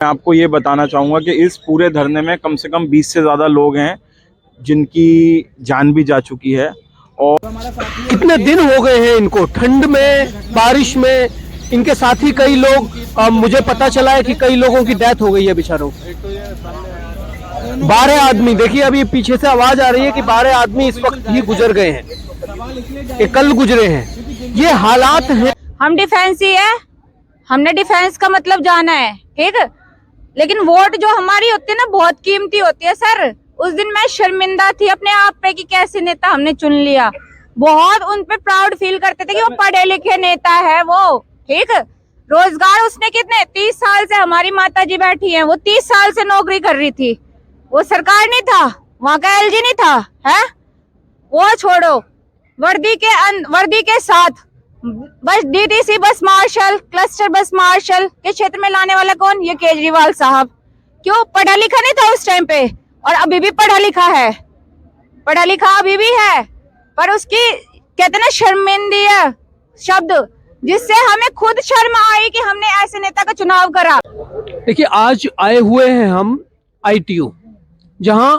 मैं आपको ये बताना चाहूँगा कि इस पूरे धरने में कम से कम 20 से ज़्यादा लोग हैं जिनकी जान भी जा चुकी है। और कितने दिन हो गए हैं इनको, ठंड में, बारिश में, इनके साथ ही कई लोग, मुझे पता चला है कि कई लोगों की डेथ हो गई है बेचारों। 12 आदमी, देखिए अभी पीछे से आवाज आ रही है कि 12 आदमी इस वक्त ही गुजर गए हैं, ये कल गुजरे हैं। ये हालात हैं। हम डिफेंस ही है, हमने डिफेंस का मतलब जाना है, ठीक। लेकिन वोट जो हमारी होती है ना, बहुत कीमती होती है सर। उस दिन मैं शर्मिंदा थी अपने आप पे कि कैसे नेता हमने चुन लिया। बहुत उन पे प्राउड फील करते थे कि वो पढ़े लिखे नेता है वो, ठीक। रोजगार उसने कितने 30 साल से, हमारी माता जी बैठी हैं, वो 30 साल से नौकरी कर रही थी। वो सरकार नहीं था, वहां का एलजी नहीं था, है वो छोड़ो। वर्दी के साथ बस डीटीसी बस मार्शल, क्लस्टर बस मार्शल के क्षेत्र में लाने वाला कौन? ये केजरीवाल साहब। क्यों? पढ़ा लिखा नहीं था उस टाइम पे, और अभी भी पढ़ा लिखा है, पढ़ा लिखा अभी भी है, पर उसकी कहते ना शर्मिंदगी शब्द, जिससे हमें खुद शर्म आई कि हमने ऐसे नेता का चुनाव करा। देखिए आज आए हुए हैं हम ITO, जहां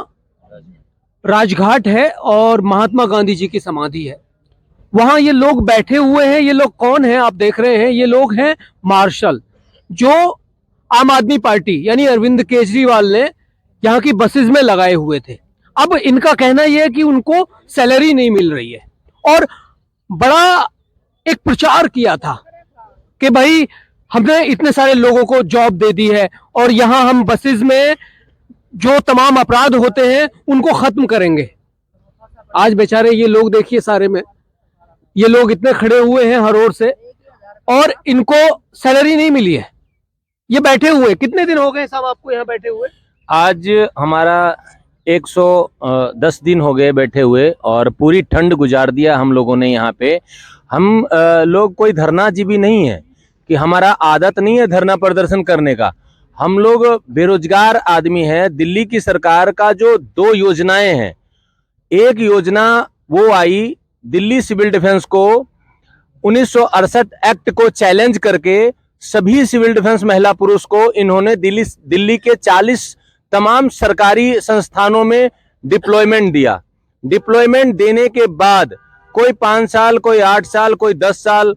राजघाट है और महात्मा गांधी जी की समाधि है। वहां ये लोग बैठे हुए हैं। ये लोग कौन हैं? आप देख रहे हैं, ये लोग हैं मार्शल, जो आम आदमी पार्टी यानी अरविंद केजरीवाल ने यहाँ की बसेस में लगाए हुए थे। अब इनका कहना यह है कि उनको सैलरी नहीं मिल रही है, और बड़ा एक प्रचार किया था कि भाई हमने इतने सारे लोगों को जॉब दे दी है और यहाँ हम बसेस में जो तमाम अपराध होते हैं उनको खत्म करेंगे। आज बेचारे ये लोग देखिए, सारे में ये लोग इतने खड़े हुए हैं हर ओर से, और इनको सैलरी नहीं मिली है। ये बैठे हुए कितने दिन हो गए साहब आपको यहाँ बैठे हुए? आज हमारा 110 दिन हो गए बैठे हुए, और पूरी ठंड गुजार दिया हम लोगों ने यहाँ पे। हम लोग कोई धरनाजीवी नहीं है, कि हमारा आदत नहीं है धरना प्रदर्शन करने का। हम लोग बेरोजगार आदमी हैं। दिल्ली की सरकार का जो 2 योजनाएं हैं, एक योजना वो आई दिल्ली सिविल डिफेंस को 1968 एक्ट को चैलेंज करके सभी सिविल डिफेंस महिला पुरुष को इन्होंने दिल्ली के 40 तमाम सरकारी संस्थानों में डिप्लॉयमेंट दिया। डिप्लॉयमेंट देने के बाद कोई 5 साल, कोई 8 साल, कोई 10 साल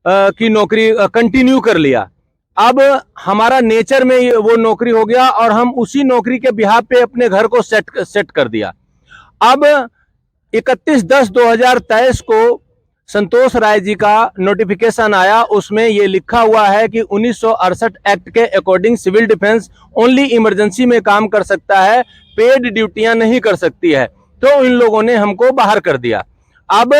की नौकरी कंटिन्यू कर लिया। अब हमारा नेचर में वो नौकरी हो गया, और हम उसी नौकरी के बिहाफ पे अपने घर को सेट कर दिया। अब 31/10/2023 को संतोष राय जी का नोटिफिकेशन आया। उसमें ये लिखा हुआ है कि 1968 एक्ट के according civil defence only emergency में काम कर सकता है, पेड ड्यूटियां नहीं कर सकती है। तो इन लोगों ने हमको बाहर कर दिया। अब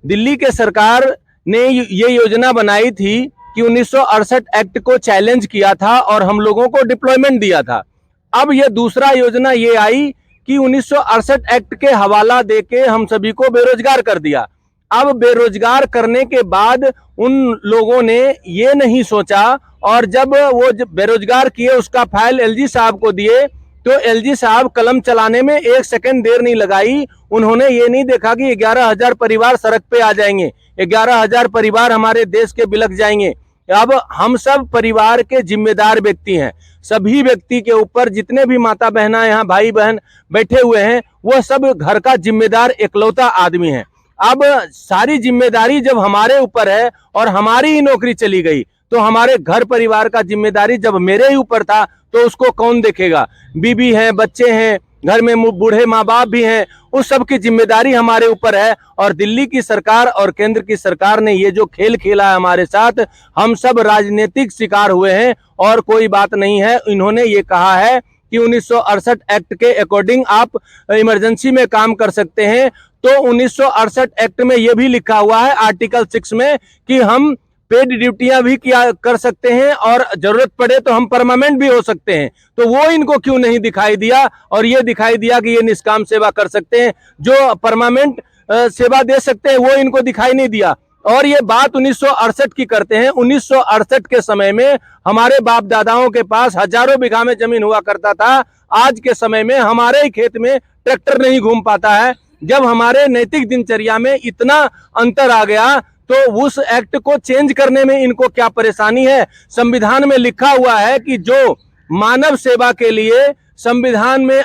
दिल्ली के सरकार ने ये योजना बनाई थी कि 1968 एक्ट को चैलेंज किया था और हम लोगों को डिप्लॉयमेंट दिया था। अब ये दूसरा योजना ये आई कि 1968 एक्ट के हवाला देके हम सभी को बेरोजगार कर दिया। अब बेरोजगार करने के बाद उन लोगों ने ये नहीं सोचा, और जब वो बेरोजगार किए उसका फाइल LG साहब को दिए, तो LG साहब कलम चलाने में 1 सेकंड देर नहीं लगाई। उन्होंने ये नहीं देखा कि 11,000 परिवार सड़क पे आ जाएंगे, 11,000 परिवार हमारे देश के बिलख जाएंगे। अब हम सब परिवार के जिम्मेदार व्यक्ति हैं। सभी व्यक्ति के ऊपर जितने भी माता बहना यहाँ भाई बहन बैठे हुए हैं, वो सब घर का जिम्मेदार इकलौता आदमी है। अब सारी जिम्मेदारी जब हमारे ऊपर है और हमारी ही नौकरी चली गई, तो हमारे घर परिवार का जिम्मेदारी जब मेरे ही ऊपर था तो उसको कौन देखेगा? बीबी है, बच्चे हैं, घर में बूढ़े माँ बाप भी हैं, उस सब की जिम्मेदारी हमारे ऊपर है। और दिल्ली की सरकार और केंद्र की सरकार ने ये जो खेल खेला है हमारे साथ, हम सब राजनीतिक शिकार हुए हैं और कोई बात नहीं है। इन्होंने ये कहा है कि 1968 एक्ट के अकॉर्डिंग आप इमरजेंसी में काम कर सकते हैं, तो 1968 एक्ट में यह भी लिखा हुआ है आर्टिकल 6 में कि हम पेड ड्यूटियां भी कर सकते हैं, और जरूरत पड़े तो हम परमानेंट भी हो सकते हैं। तो वो इनको क्यों नहीं दिखाई दिया, और ये दिखाई दिया कि ये निष्काम सेवा कर सकते हैं, जो परमानेंट सेवा दे सकते हैं, वो इनको दिखाई नहीं दिया। और ये बात 1968 की करते हैं। 1968 के समय में हमारे बाप दादाओं के पास हजारों बीघा में जमीन हुआ करता था। आज के समय में हमारे ही खेत में ट्रैक्टर नहीं घूम पाता है। जब हमारे नैतिक दिनचर्या में इतना अंतर आ गया, तो उस एक्ट को चेंज करने में इनको क्या परेशानी है? संविधान में लिखा हुआ है कि जो मानव सेवा के लिए संविधान में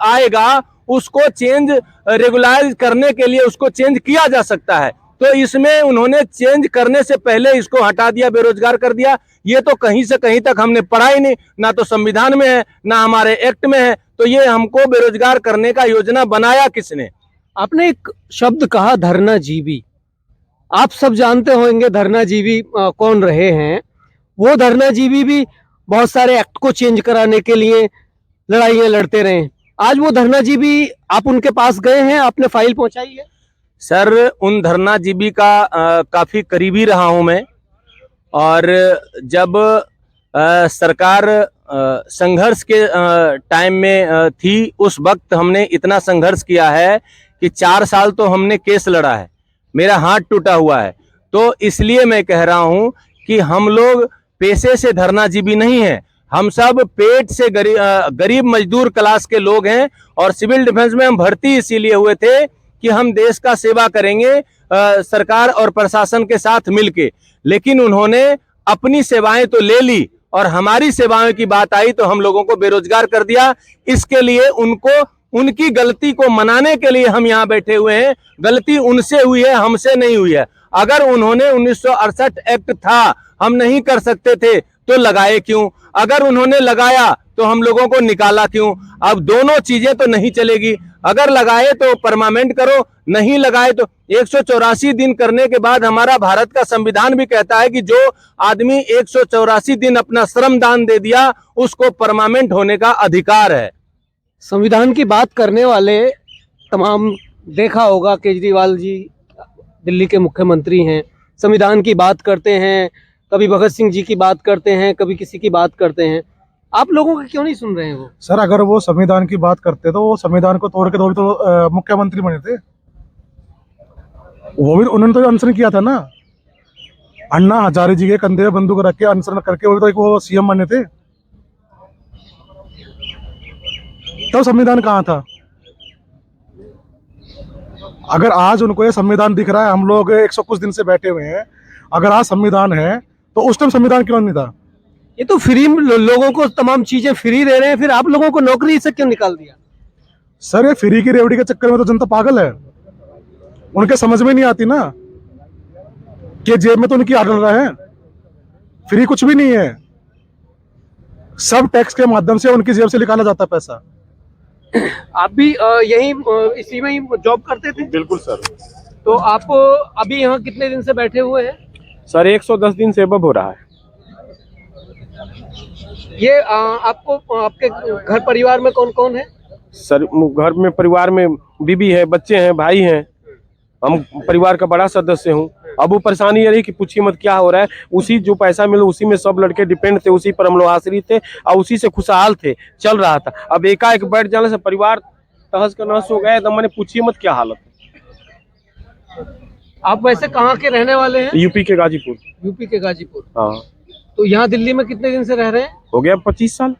आएगा, उसको चेंज रेगुलाइज करने के लिए उसको चेंज किया जा सकता है। तो इसमें उन्होंने चेंज करने से पहले इसको हटा दिया, बेरोजगार कर दिया। ये तो कहीं से कहीं तक हमने पढ़ा ही नहीं, ना तो संविधान में है ना हमारे एक्ट में है। तो ये हमको बेरोजगार करने का योजना बनाया किसने? आपने एक शब्द कहा धरनाजीवी। आप सब जानते होंगे धरनाजीवी कौन रहे हैं। वो धरनाजीवी भी बहुत सारे एक्ट को चेंज कराने के लिए लड़ाइयां लड़ते रहे। आज वो धरनाजीवी, आप उनके पास गए हैं, आपने फाइल पहुंचाई है? सर, उन धरनाजीवी का काफी करीबी रहा हूं मैं। और जब सरकार संघर्ष के टाइम में थी, उस वक्त हमने इतना संघर्ष किया है कि 4 साल तो हमने केस लड़ा है, मेरा हाथ टूटा हुआ है। तो इसलिए मैं कह रहा हूं कि हम लोग पेशे से धरनाजीवी नहीं हैं, हम सब पेट से गरीब मजदूर क्लास के लोग हैं। और सिविल डिफेंस में हम भर्ती इसीलिए हुए थे कि हम देश का सेवा करेंगे सरकार और प्रशासन के साथ मिलके। लेकिन उन्होंने अपनी सेवाएं तो ले ली और हमारी सेवाओं की बात आई तो हम लोगों को बेरोजगार कर दिया। इसके लिए उनको, उनकी गलती को मनाने के लिए हम यहाँ बैठे हुए हैं। गलती उनसे हुई है, हमसे नहीं हुई है। अगर उन्होंने 1968 एक्ट था, हम नहीं कर सकते थे तो लगाए क्यों? अगर उन्होंने लगाया तो हम लोगों को निकाला क्यों? अब दोनों चीजें तो नहीं चलेगी। अगर लगाए तो परमानेंट करो, नहीं लगाए तो 184 दिन करने के बाद हमारा भारत का संविधान भी कहता है कि जो आदमी 184 दिन अपना श्रम दान दे दिया उसको परमानेंट होने का अधिकार है। संविधान की बात करने वाले तमाम, देखा होगा केजरीवाल जी दिल्ली के मुख्यमंत्री हैं, संविधान की बात करते हैं, कभी भगत सिंह जी की बात करते हैं, कभी किसी की बात करते हैं। आप लोगों का क्यों नहीं सुन रहे हैं वो? सर, अगर वो संविधान की बात करते तो वो संविधान को तोड़ के तो मुख्यमंत्री बने थे। वो भी उन्होंने तो अनशन किया था ना, अन्ना हजारे जी के कंधे में बंदूक रख के अनशन करके वो भी तो वो सीएम बने थे। तो संविधान कहाँ था? अगर आज उनको ये संविधान दिख रहा है, हम लोग 100 कुछ दिन से बैठे हुए हैं, अगर आज संविधान है तो उस टाइम संविधान क्यों नहीं था? ये तो फ्री लोगों को तमाम चीजें फ्री दे रहे हैं, फिर आप लोगों को नौकरी से क्यों निकाल दिया? सर, ये फ्री की रेवड़ी के चक्कर में तो जनता पागल है। उनके समझ में नहीं आती ना कि जेब में तो उनकी आदत रहा है। फ्री कुछ भी नहीं है, सब टैक्स के माध्यम से उनकी जेब से निकाला जाता है पैसा। आप भी यही इसी में ही जॉब करते थे? बिल्कुल सर। तो आप अभी यहाँ कितने दिन से बैठे हुए हैं? सर 110 दिन से अब हो रहा है। ये आपको, आपके घर परिवार में कौन कौन है? सर, घर में परिवार में बीबी है, बच्चे हैं, भाई हैं, हम परिवार का बड़ा सदस्य हूँ। अब वो परेशानी ये रही कि पूछिए मत क्या हो रहा है। उसी जो पैसा मिले उसी में सब लड़के डिपेंड थे, उसी पर हम लोग आश्रित थे और उसी से खुशहाल थे, चल रहा था। अब एकाएक बैठ जाने से परिवार तहस का नहस हो गया। एकदम मैंने पूछिए मत क्या हालत। आप वैसे कहाँ के रहने वाले हैं? यूपी के गाजीपुर। यूपी के गाजीपुर। हाँ। तो यहाँ दिल्ली में कितने दिन से रह रहे हैं? हो गया 25 साल।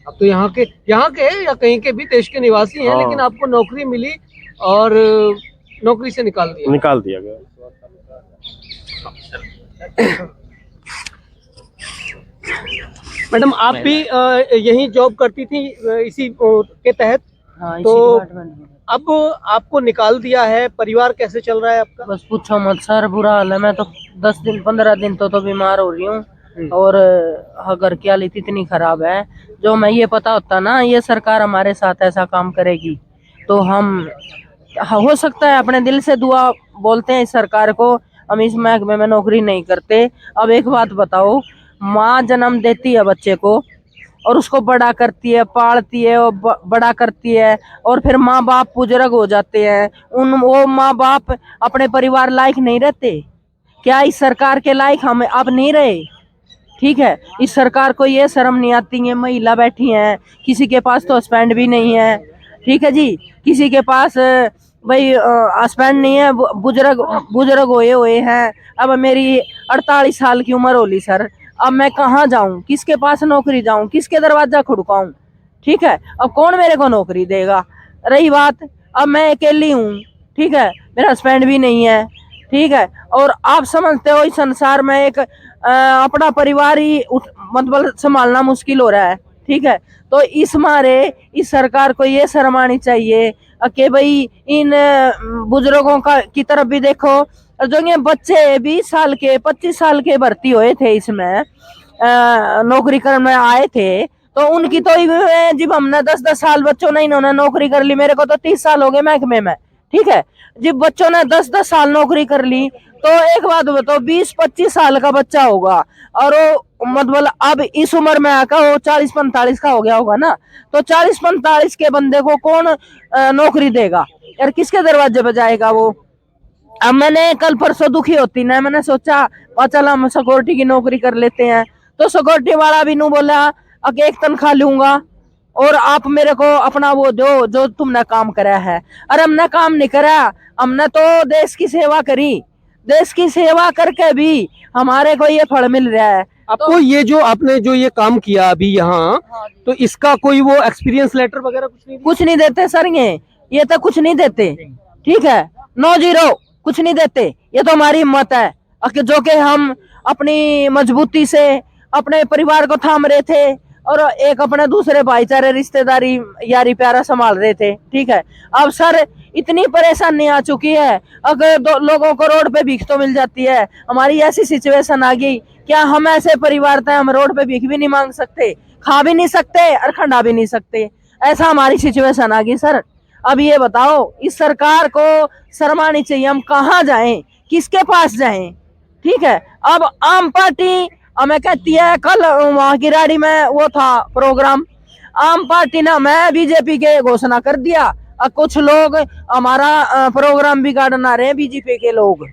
अब तो यहाँ के या कहीं के भी देश के निवासी हैं। हाँ। लेकिन आपको नौकरी मिली और नौकरी से निकाल दिया गया। मैडम, आप भी यही जॉब करती थी इसी के तहत? हाँ, तो इसी अब आपको निकाल दिया है, परिवार कैसे चल रहा है आपका? बस पूछो मत सर, बुरा हाल है। मैं तो 10 दिन 15 दिन तो बीमार हो रही हूँ और घर की हालत इतनी खराब है। जो मैं ये पता होता ना ये सरकार हमारे साथ ऐसा काम करेगी तो हम, हो सकता है अपने दिल से दुआ बोलते हैं इस सरकार को, हम इस महकमे में नौकरी नहीं करते। अब एक बात बताओ, माँ जन्म देती है बच्चे को और उसको बड़ा करती है, पालती है और बड़ा करती है, और फिर माँ बाप बुजुर्ग हो जाते हैं, वो माँ बाप अपने परिवार लायक नहीं रहते क्या? इस सरकार के लायक हम अब नहीं रहे। ठीक है, इस सरकार को ये शर्म नहीं आती है, महिला बैठी हैं, किसी के पास तो हस्बैंड भी नहीं है। ठीक है जी, किसी के पास भाई हस्बैंड नहीं है, बुजुर्ग हुए हैं। अब मेरी 48 साल की उम्र होली सर, अब मैं कहाँ जाऊं, किसके पास नौकरी जाऊं, किसके दरवाजा खड़काऊं? ठीक है, अब कौन मेरे को नौकरी देगा? रही बात, अब मैं अकेली हूँ, ठीक है, मेरा हस्बैंड भी नहीं है, ठीक है, और आप समझते हो इस संसार में एक अपना परिवार ही मतलब संभालना मुश्किल हो रहा है। ठीक है, तो इस मारे इस सरकार को ये शर्म आनी चाहिए कि भाई इन बुजुर्गों का की तरफ भी देखो। और जो ये बच्चे 20 साल के 25 साल के भर्ती हुए थे इसमें नौकरी करने आए थे, तो उनकी तो जब हमने 10-10 साल बच्चों ने इन्होंने नौकरी कर ली, मेरे को तो 30 साल हो गए महकमे में। ठीक है, जब बच्चों ने 10-10 साल नौकरी कर ली तो एक बात बताओ 20-25 साल का बच्चा होगा और वो मतलब अब इस उम्र में आकर वो 40-45 का हो गया होगा ना, तो 40-45 के बंदे को कौन नौकरी देगा यार, किसके दरवाजे पे जाएगा वो। अब मैंने कल परसों दुखी होती ना, मैंने सोचा चल हम सिक्योरिटी की नौकरी कर लेते हैं, तो सिक्योरिटी वाला भी नू बोला अब एक तनख्वाह लूंगा और आप मेरे को अपना वो दो जो तुमने काम करा है। अरे हमने काम नहीं करा, हमने तो देश की सेवा करी, देश की सेवा करके भी हमारे को ये फल मिल रहा है। आपको ये जो आपने जो ये काम किया अभी यहाँ, तो इसका कोई वो एक्सपीरियंस लेटर वगैरह कुछ नहीं देते सर, ये तो कुछ नहीं देते। ठीक है, 9-0 कुछ नहीं देते। ये तो हमारी हिम्मत है जो कि हम अपनी मजबूती से अपने परिवार को थाम रहे थे और एक अपने दूसरे भाईचारे रिश्तेदारी यारी प्यारा संभाल रहे थे। ठीक है, अब सर इतनी परेशानी आ चुकी है, अगर लोगों को रोड पे भीख तो मिल जाती है, हमारी ऐसी सिचुएशन आ गई, क्या हम ऐसे परिवार थे हम रोड पे भीख भी नहीं मांग सकते, खा भी नहीं सकते और खंडा भी नहीं सकते, ऐसा हमारी सिचुएशन आ गई सर। अब ये बताओ इस सरकार को शर्म आनी चाहिए, हम कहाँ जाएं, किसके पास जाएं। ठीक है, अब आम पार्टी हमें कहती है, कल वहां की राड़ी में वो था प्रोग्राम, आम पार्टी ने हमें बीजेपी के घोषणा कर दिया, कुछ लोग हमारा प्रोग्राम बिगाड़ना रहे हैं, बीजेपी के लोग,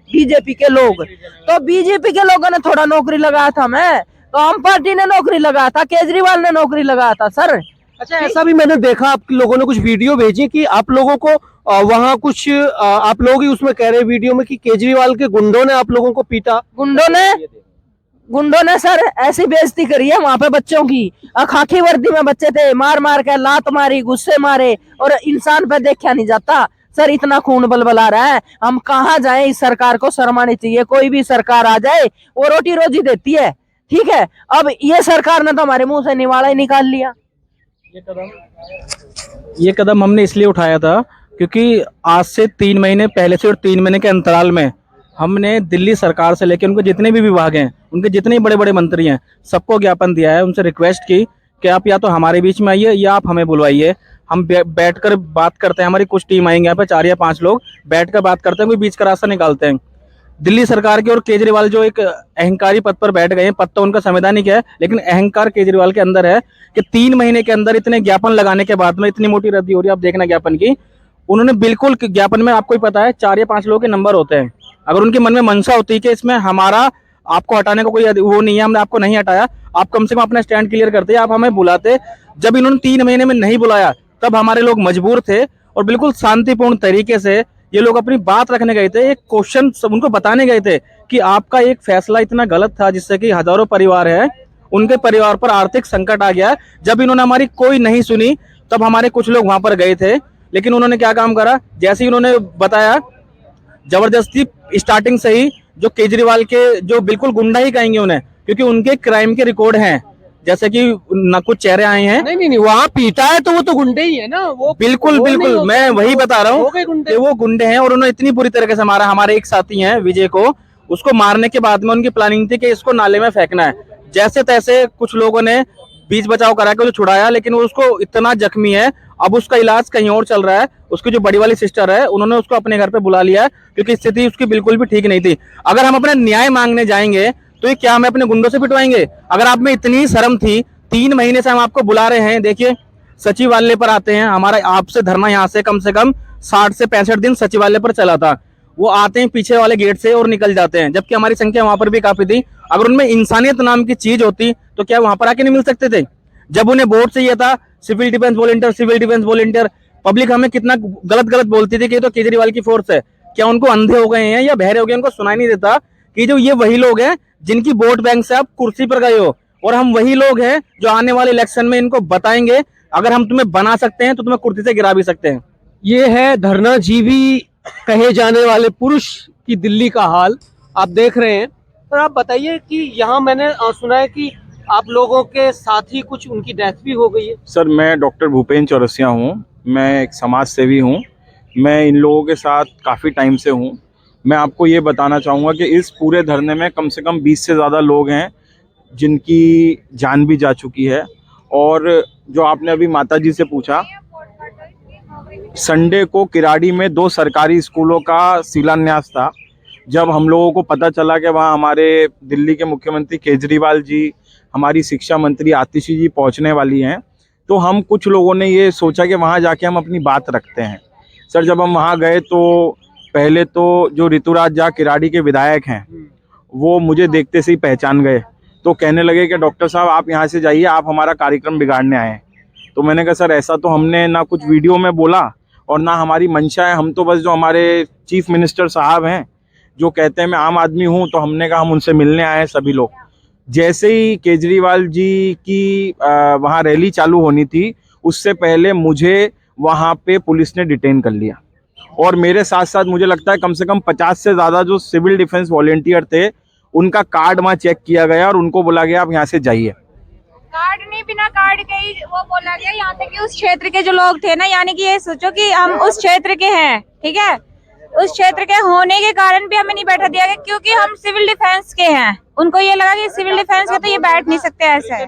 तो बीजेपी के लोगों ने थोड़ा नौकरी लगाया था हमें, तो आम पार्टी ने नौकरी लगाया था, केजरीवाल ने नौकरी लगाया था सर। अच्छा, ऐसा भी मैंने देखा आप लोगों ने कुछ वीडियो भेजी कि आप लोगों को वहाँ कुछ आप लोग ही उसमें कह रहे वीडियो में कि केजरीवाल के गुंडों ने आप लोगों को पीटा। गुंडों ने सर ऐसी बेइज्जती करी है वहां पे बच्चों की, खाकी वर्दी में बच्चे थे, मार मार के लात मारी, गुस्से मारे, और इंसान पे देखा नहीं जाता सर, इतना खून बलबला रहा है, हम कहाँ जाएं। इस सरकार को शर्म आनी चाहिए, कोई भी सरकार आ जाए वो रोटी रोजी देती है। ठीक है, अब ये सरकार ने तो हमारे मुंह से निवाला ही निकाल लिया। ये कदम हमने इसलिए उठाया था क्योंकि आज से 3 महीने पहले से और 3 महीने के अंतराल में हमने दिल्ली सरकार से लेकर उनके जितने भी विभाग हैं, उनके जितने बड़े बड़े मंत्री हैं, सबको ज्ञापन दिया है, उनसे रिक्वेस्ट की कि आप या तो हमारे बीच में आइए या आप हमें बुलवाइए, हम बैठकर बात करते हैं। हमारी कुछ टीम आएंगे यहाँ पे 4 या 5 लोग बैठकर बात करते हैं, कोई बीच का रास्ता निकालते हैं। दिल्ली सरकार के और केजरीवाल जो एक अहंकारी पद पर बैठ गए हैं, पद तो उनका संवैधानिक है लेकिन अहंकार केजरीवाल के अंदर है कि 3 महीने के अंदर इतने ज्ञापन लगाने के बाद में इतनी मोटी रद्दी हो रही है। आप देखना ज्ञापन की, उन्होंने बिल्कुल ज्ञापन में आपको ही पता है 4 या 5 लोगों के नंबर होते हैं। अगर उनके मन में मंशा होती है कि इसमें हमारा आपको हटाने का कोई वो नहीं है, हमने आपको नहीं हटाया, आप कम से कम अपना स्टैंड क्लियर करते, आप हमें बुलाते। जब इन्होंने 3 महीने में नहीं बुलाया तब हमारे लोग मजबूर थे और बिल्कुल शांतिपूर्ण तरीके से ये लोग अपनी बात रखने गए थे, एक क्वेश्चन उनको बताने गए थे कि आपका एक फैसला इतना गलत था जिससे कि हजारों परिवार है, उनके परिवार पर आर्थिक संकट आ गया। जब इन्होंने हमारी कोई नहीं सुनी तब हमारे कुछ लोग वहां पर गए थे, लेकिन उन्होंने क्या काम करा, जैसे ही उन्होंने बताया जबरदस्ती स्टार्टिंग से ही जो केजरीवाल के जो बिल्कुल गुंडा ही कहेंगे उन्हें, क्योंकि उनके क्राइम के रिकॉर्ड हैं, जैसे कि न कुछ चेहरे आए हैं। नहीं, वहाँ पीटा है तो वो तो गुंडे ही है ना, वो बिल्कुल मैं वही बता रहा हूँ कि वो गुंडे हैं और उन्होंने इतनी बुरी तरीके से मारा। हमारे एक साथी हैं विजय को, उसको मारने के बाद में उनकी प्लानिंग थी कि इसको नाले में फेंकना है। जैसे तैसे कुछ लोगों ने बीच बचाव करा के छुड़ाया, लेकिन वो उसको इतना जख्मी है, अब उसका इलाज कहीं और चल रहा है। उसकी जो बड़ी वाली सिस्टर है उन्होंने उसको अपने घर पे बुला लिया है क्योंकि स्थिति उसकी बिल्कुल भी ठीक नहीं थी। अगर हम अपना न्याय मांगने जाएंगे तो ये क्या हमें अपने गुंडों से पिटवाएंगे? अगर आप में इतनी शर्म थी, 3 महीने से हम आपको बुला रहे हैं। देखिए सचिवालय पर आते हैं, हमारा आपसे धरना यहाँ से कम 60 से 65 दिन सचिवालय पर चला था। वो आते हैं पीछे वाले गेट से और निकल जाते हैं, जबकि हमारी संख्या वहां पर भी काफी थी। अगर उनमें इंसानियत नाम की चीज होती तो क्या वहां पर आके नहीं मिल सकते थे? जब उन्हें वोट चाहिए था, सिविल डिफेंस वॉलंटियर, पब्लिक हमें कितना गलत बोलती थी कि तो केजरीवाल की फोर्स है। क्या उनको अंधे हो गए हैं या बहरे हो गए, उनको सुनाई नहीं देता कि जो ये वही लोग हैं जिनकी वोट बैंक से आप कुर्सी पर गए हो, और हम वही लोग हैं जो आने वाले इलेक्शन में इनको बताएंगे अगर हम तुम्हें बना सकते हैं तो तुम्हें कुर्सी से गिरा भी सकते हैं। ये है धरनाजीवी कहे जाने वाले पुरुष की दिल्ली का हाल, आप देख रहे हैं। सर आप बताइए कि यहाँ मैंने सुना है कि आप लोगों के साथ ही कुछ उनकी डेथ भी हो गई है। सर मैं डॉक्टर भूपेन चौरसिया हूँ, मैं एक समाज सेवी हूँ। मैं इन लोगों के साथ काफ़ी टाइम से हूँ। मैं आपको ये बताना चाहूँगा कि इस पूरे धरने में कम से कम 20 से ज़्यादा लोग हैं जिनकी जान भी जा चुकी है। और जो आपने अभी माताजी से पूछा, संडे को किराड़ी में 2 सरकारी स्कूलों का शिलान्यास था। जब हम लोगों को पता चला कि वहाँ हमारे दिल्ली के मुख्यमंत्री केजरीवाल जी, हमारी शिक्षा मंत्री आतिशी जी पहुँचने वाली हैं, तो हम कुछ लोगों ने ये सोचा कि वहाँ जाके हम अपनी बात रखते हैं। सर जब हम वहाँ गए तो पहले तो जो ऋतुराज झा किराड़ी के विधायक हैं वो मुझे देखते से ही पहचान गए, तो कहने लगे कि डॉक्टर साहब आप यहाँ से जाइए, आप हमारा कार्यक्रम बिगाड़ने आए हैं। तो मैंने कहा सर ऐसा तो हमने ना कुछ वीडियो में बोला और ना हमारी मंशा है, हम तो बस जो हमारे चीफ मिनिस्टर साहब हैं जो कहते हैं मैं आम आदमी हूँ, तो हमने कहा हम उनसे मिलने आए हैं सभी लोग। जैसे ही केजरीवाल जी की वहाँ रैली चालू होनी थी, उससे पहले मुझे वहाँ पे पुलिस ने डिटेन कर लिया और मेरे साथ साथ मुझे लगता है कम से कम 50 से ज़्यादा जो सिविल डिफेंस वॉलेंटियर थे उनका कार्ड वहाँ चेक किया गया और उनको बोला गया आप यहाँ से जाइए। कार्ड नहीं, बिना कार्ड के ही वो बोला गया। यहाँ तक कि उस क्षेत्र के जो लोग थे ना, यानी कि ये सोचो कि हम उस क्षेत्र के हैं, ठीक है, उस क्षेत्र के होने के कारण भी हमें नहीं बैठा दिया गया क्योंकि हम सिविल डिफेंस के हैं। उनको ये लगा कि सिविल डिफेंस के तो ये बैठ नहीं सकते, ऐसा है।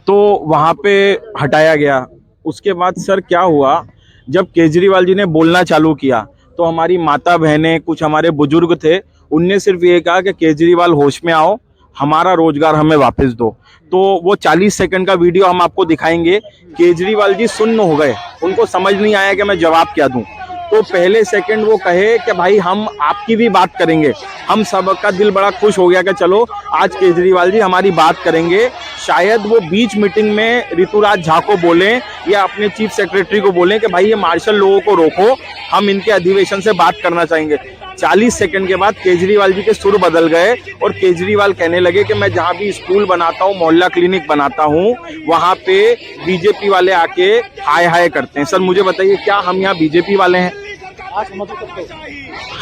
तो वहाँ पे हटाया गया। उसके बाद सर क्या हुआ, जब केजरीवाल जी ने बोलना चालू किया तो हमारी माता बहनें, कुछ हमारे बुजुर्ग थे, उनने सिर्फ ये कहा कि केजरीवाल होश में आओ, हमारा रोजगार हमें वापस दो। तो वो 40 सेकंड का वीडियो हम आपको दिखाएंगे। केजरीवाल जी सुन्न हो गए, उनको समझ नहीं आया कि मैं जवाब क्या दूं। तो पहले सेकंड वो कहे कि भाई हम आपकी भी बात करेंगे। हम सबका दिल बड़ा खुश हो गया कि चलो आज केजरीवाल जी हमारी बात करेंगे। शायद वो बीच मीटिंग में ऋतुराज झा को बोलें या अपने चीफ सेक्रेटरी को बोलें कि भाई ये मार्शल लोगों को रोको, हम इनके अधिवेशन से बात करना चाहेंगे। 40 सेकंड के बाद केजरीवाल जी के सुर बदल गए और केजरीवाल कहने लगे कि मैं जहाँ भी स्कूल बनाता हूँ, मोहल्ला क्लिनिक बनाता हूँ, वहाँ पे बीजेपी वाले आके हाय हाय करते हैं। सर मुझे बताइए क्या हम यहाँ बीजेपी वाले हैं?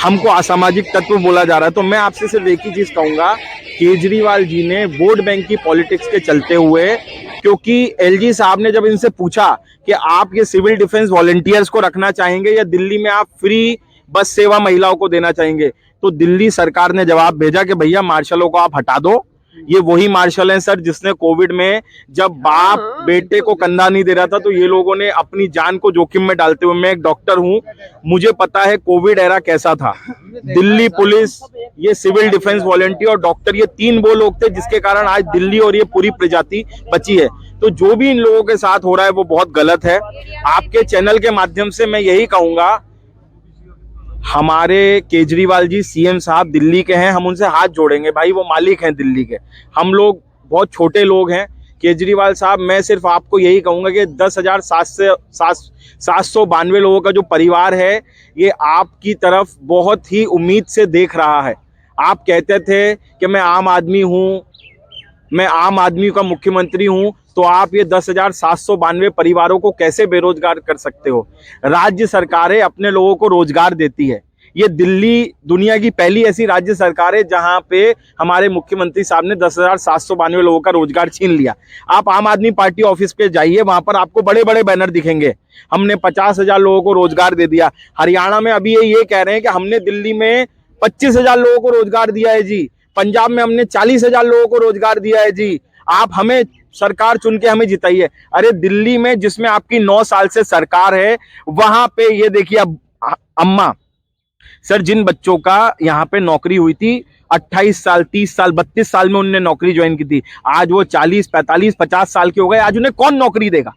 हमको असामाजिक तत्व बोला जा रहा है। तो मैं आपसे सिर्फ एक ही चीज कहूंगा, केजरीवाल जी ने वोट बैंक की पॉलिटिक्स के चलते हुए, क्योंकि एलजी साहब ने जब इनसे पूछा कि आप ये सिविल डिफेंस वॉलंटियर्स को रखना चाहेंगे या दिल्ली में आप फ्री बस सेवा महिलाओं को देना चाहेंगे, तो दिल्ली सरकार ने जवाब भेजा कि भैया मार्शलों को आप हटा दो। ये वही मार्शल हैं सर जिसने कोविड में जब बाप बेटे को कंधा नहीं दे रहा था तो ये लोगों ने अपनी जान को जोखिम में डालते हुए, मैं एक डॉक्टर हूं, मुझे पता है कोविड एरा कैसा था। दिल्ली पुलिस, ये सिविल डिफेंस वॉलंटियर और डॉक्टर, ये 3 वो लोग थे जिसके कारण आज दिल्ली और ये पूरी प्रजाति बची है। तो जो भी इन लोगों के साथ हो रहा है वो बहुत गलत है। आपके चैनल के माध्यम से मैं यही कहूंगा, हमारे केजरीवाल जी सीएम साहब दिल्ली के हैं, हम उनसे हाथ जोड़ेंगे भाई, वो मालिक हैं दिल्ली के, हम लोग बहुत छोटे लोग हैं। केजरीवाल साहब मैं सिर्फ आपको यही कहूंगा कि 10,792 लोगों का जो परिवार है ये आपकी तरफ बहुत ही उम्मीद से देख रहा है। आप कहते थे कि मैं आम आदमी हूं, मैं आम आदमी का मुख्यमंत्री हूं, तो आप ये 10,792 परिवारों को कैसे बेरोजगार कर सकते हो? राज्य सरकारें अपने लोगों को रोजगार देती है। ये दिल्ली दुनिया की पहली ऐसी राज्य सरकार है जहां पे हमारे मुख्यमंत्री साहब ने 10,792 लोगों का रोजगार छीन लिया। आप आम आदमी पार्टी ऑफिस पे जाइए, वहां पर आपको बड़े बड़े बैनर दिखेंगे, हमने 50,000 लोगों को रोजगार दे दिया। हरियाणा में अभी ये कह रहे हैं कि हमने दिल्ली में 25,000 लोगों को रोजगार दिया है जी, पंजाब में हमने 40,000 लोगों को रोजगार दिया है जी, आप हमें सरकार चुन के हमें जिताइए। अरे दिल्ली में जिसमें आपकी 9 साल से सरकार है, वहां पे ये देखिए अब अम्मा सर, जिन बच्चों का यहाँ पे नौकरी हुई थी 28 साल, 30 साल, 32 साल में उनने नौकरी ज्वाइन की थी, आज वो 40, 45, 50 साल के हो गए, आज उन्हें कौन नौकरी देगा?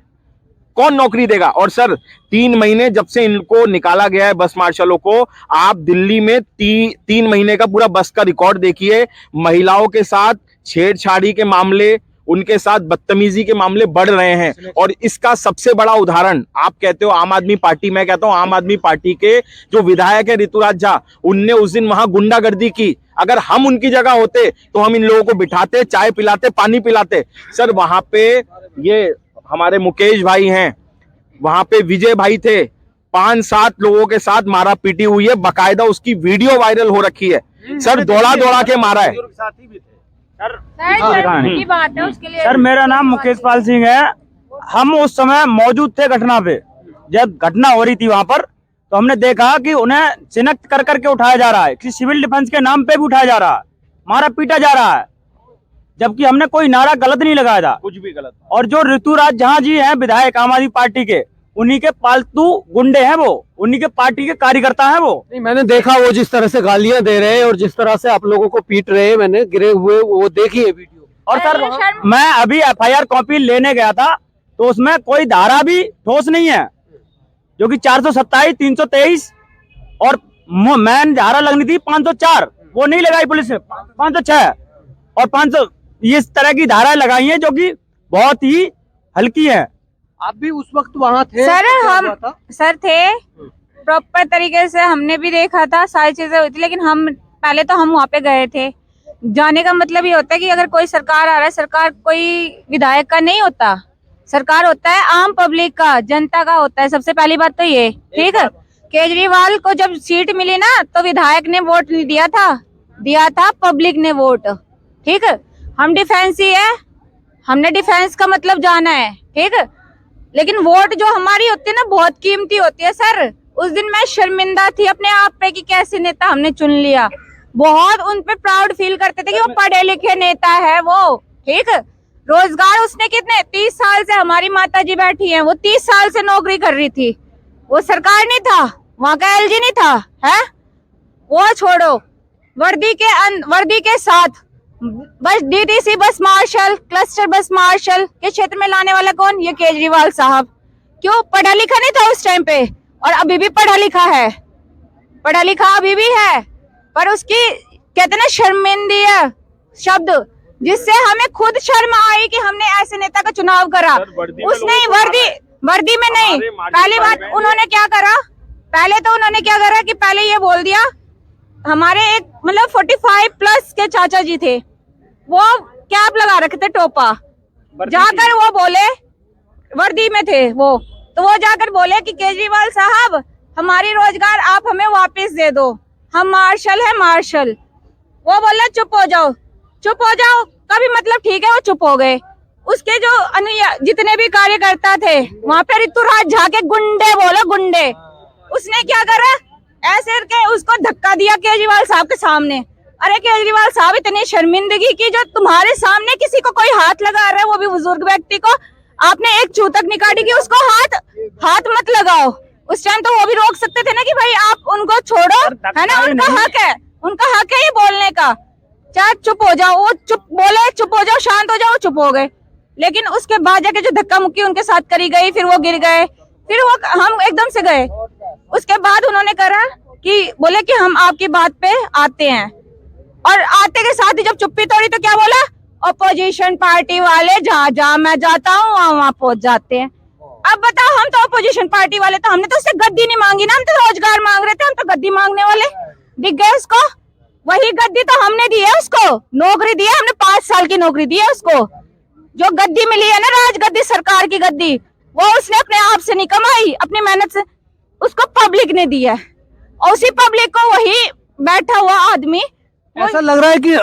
कौन नौकरी देगा? और सर 3 महीने जब से इनको निकाला गया है बस मार्शलों को, आप दिल्ली में 3 महीने का पूरा बस का रिकॉर्ड देखिए। महिलाओं के साथ छेड़छाड़ी के मामले, उनके साथ बदतमीजी के मामले बढ़ रहे हैं। और इसका सबसे बड़ा उदाहरण, आप कहते हो आम आदमी पार्टी, मैं कहता हूं आम आदमी पार्टी के जो विधायक है ऋतुराज झा, उनने उस दिन वहां गुंडागर्दी की। अगर हम उनकी जगह होते तो हम इन लोगों को बिठाते, चाय पिलाते, पानी पिलाते। सर वहां पे ये हमारे मुकेश भाई हैं, वहां पे विजय भाई थे, 5-7 लोगों के साथ मारा पीटी हुई है, बकायदा उसकी वीडियो वायरल हो रखी है। सर दौड़ा दौड़ा के मारा है। की बात है उसके लिए। सर मेरा नाम मुकेश पाल सिंह है। हम उस समय मौजूद थे घटना पे, जब घटना हो रही थी वहां पर, तो हमने देखा कि उन्हें चिन्हित कर करके उठाया जा रहा है, किसी सिविल डिफेंस के नाम पे भी उठाया जा रहा है, मारा पीटा जा रहा है, जबकि हमने कोई नारा गलत नहीं लगाया था, कुछ भी गलत। और जो ऋतुराज झा जी हैं विधायक आम आदमी पार्टी के, उन्हीं के पालतू गुंडे हैं वो, उन्हीं के पार्टी के कार्यकर्ता हैं वो। नहीं, मैंने देखा वो जिस तरह से गालियां दे रहे हैं और जिस तरह से आप लोगों को पीट रहे हैं, मैंने गिरे हुए वो देखी है वीडियो। और सर मैं अभी FIR कॉपी लेने गया था, तो उसमें कोई धारा भी ठोस नहीं है, जो कि 427, 323 और मैन धारा लगनी थी 504, वो नहीं लगाई पुलिस ने। 506 और 500 इस तरह की धाराएं लगाई हैं जो कि बहुत ही हल्की है। आप भी उस वक्त वहां थे? सर तो क्या हम हुआ था? सर थे, प्रॉपर तरीके से हमने भी देखा था, सारी चीजें हुई थी, लेकिन हम पहले तो हम वहाँ पे गए थे। जाने का मतलब ये होता है कि अगर कोई सरकार आ रहा है, सरकार कोई विधायक का नहीं होता, सरकार होता है आम पब्लिक का, जनता का होता है। सबसे पहली बात तो ये, ठीक है। केजरीवाल को जब सीट मिली ना, तो विधायक ने वोट नहीं दिया था पब्लिक ने वोट, ठीक है। हम डिफेंस ही है, हमने डिफेंस का मतलब जाना है, ठीक है। लेकिन वोट जो हमारी होती है ना, बहुत कीमती होती है सर। उस दिन मैं शर्मिंदा थी अपने आप पे कि कैसे नेता हमने चुन लिया। बहुत उन पे प्राउड फील करते थे कि वो पढ़े लिखे नेता है वो, ठीक है। रोजगार उसने कितने 30 साल से, हमारी माता जी बैठी हैं, वो 30 साल से नौकरी कर रही थी, वो सरकार नहीं था, वहां का LG नहीं था, है वो छोड़ो। वर्दी के साथ बस DDC बस मार्शल, क्लस्टर बस मार्शल के क्षेत्र में लाने वाला कौन? ये केजरीवाल साहब। क्यों? पढ़ा लिखा नहीं था उस टाइम पे, और अभी भी पढ़ा लिखा है, पढ़ा लिखा अभी भी है, पर उसकी कहते ना शर्मिंदी शब्द, जिससे हमें खुद शर्म आई कि हमने ऐसे नेता का चुनाव करा। उसने वर्दी में नहीं, पहली बात उन्होंने क्या करा, पहले ये बोल दिया, हमारे एक मतलब 45+ के चाचा जी थे, वो कैप लगा रखे थे, टोपा, जाकर वो बोले, वर्दी में थे वो, तो वो जाकर बोले कि केजरीवाल साहब हमारी रोजगार आप हमें वापस दे दो, हम मार्शल है मार्शल। वो बोला चुप हो जाओ का भी मतलब ठीक है, वो चुप हो गए। उसके जो जितने भी कार्यकर्ता थे वहां पे ऋतुराज झा के गुंडे बोले, गुंडे, उसने क्या करा, ऐसे के उसको धक्का दिया केजरीवाल साहब के सामने। अरे केजरीवाल साहब, इतनी शर्मिंदगी की, जो तुम्हारे सामने किसी को कोई हाथ लगा रहा है, वो भी बुजुर्ग व्यक्ति को, आपने एक चूतक निकाली कि उसको हाथ मत लगाओ। उस टाइम तो वो भी रोक सकते थे ना कि भाई आप उनको छोड़ो, है ना, उनका हक है ये बोलने का, चाहे चुप हो जाओ। वो चुप बोले, चुप हो जाओ, शांत हो जाओ, चुप हो गए। लेकिन उसके बाद जाके जो धक्का मुक्की उनके साथ करी गई, फिर वो गिर गए, फिर वो हम एकदम से गए। उसके बाद उन्होंने करा कि बोले कि हम आपकी बात पे आते हैं, और आते के साथ ही जब चुप्पी तोड़ी तो क्या बोला, अपोजिशन पार्टी वाले जहाँ मैं जाता हूँ वहाँ पहुंच जाते हैं। अब बताओ, हम तो अपोजिशन पार्टी वाले, तो हमने तो उससे गद्दी नहीं मांगी ना, हम तो रोजगार मांग रहे थे, हम तो गद्दी मांगने वाले दिख गए उसको। वही गद्दी तो हमने दी है उसको, नौकरी दी है हमने, 5 साल की नौकरी दी है उसको। जो गद्दी मिली है ना, राजगद्दी, सरकार की गद्दी, वो उसने अपने आप से नहीं कमाई, अपनी मेहनत से, उसको पब्लिक ने दी है, और उसी पब्लिक को वही बैठा हुआ आदमी। ऐसा लग रहा है कि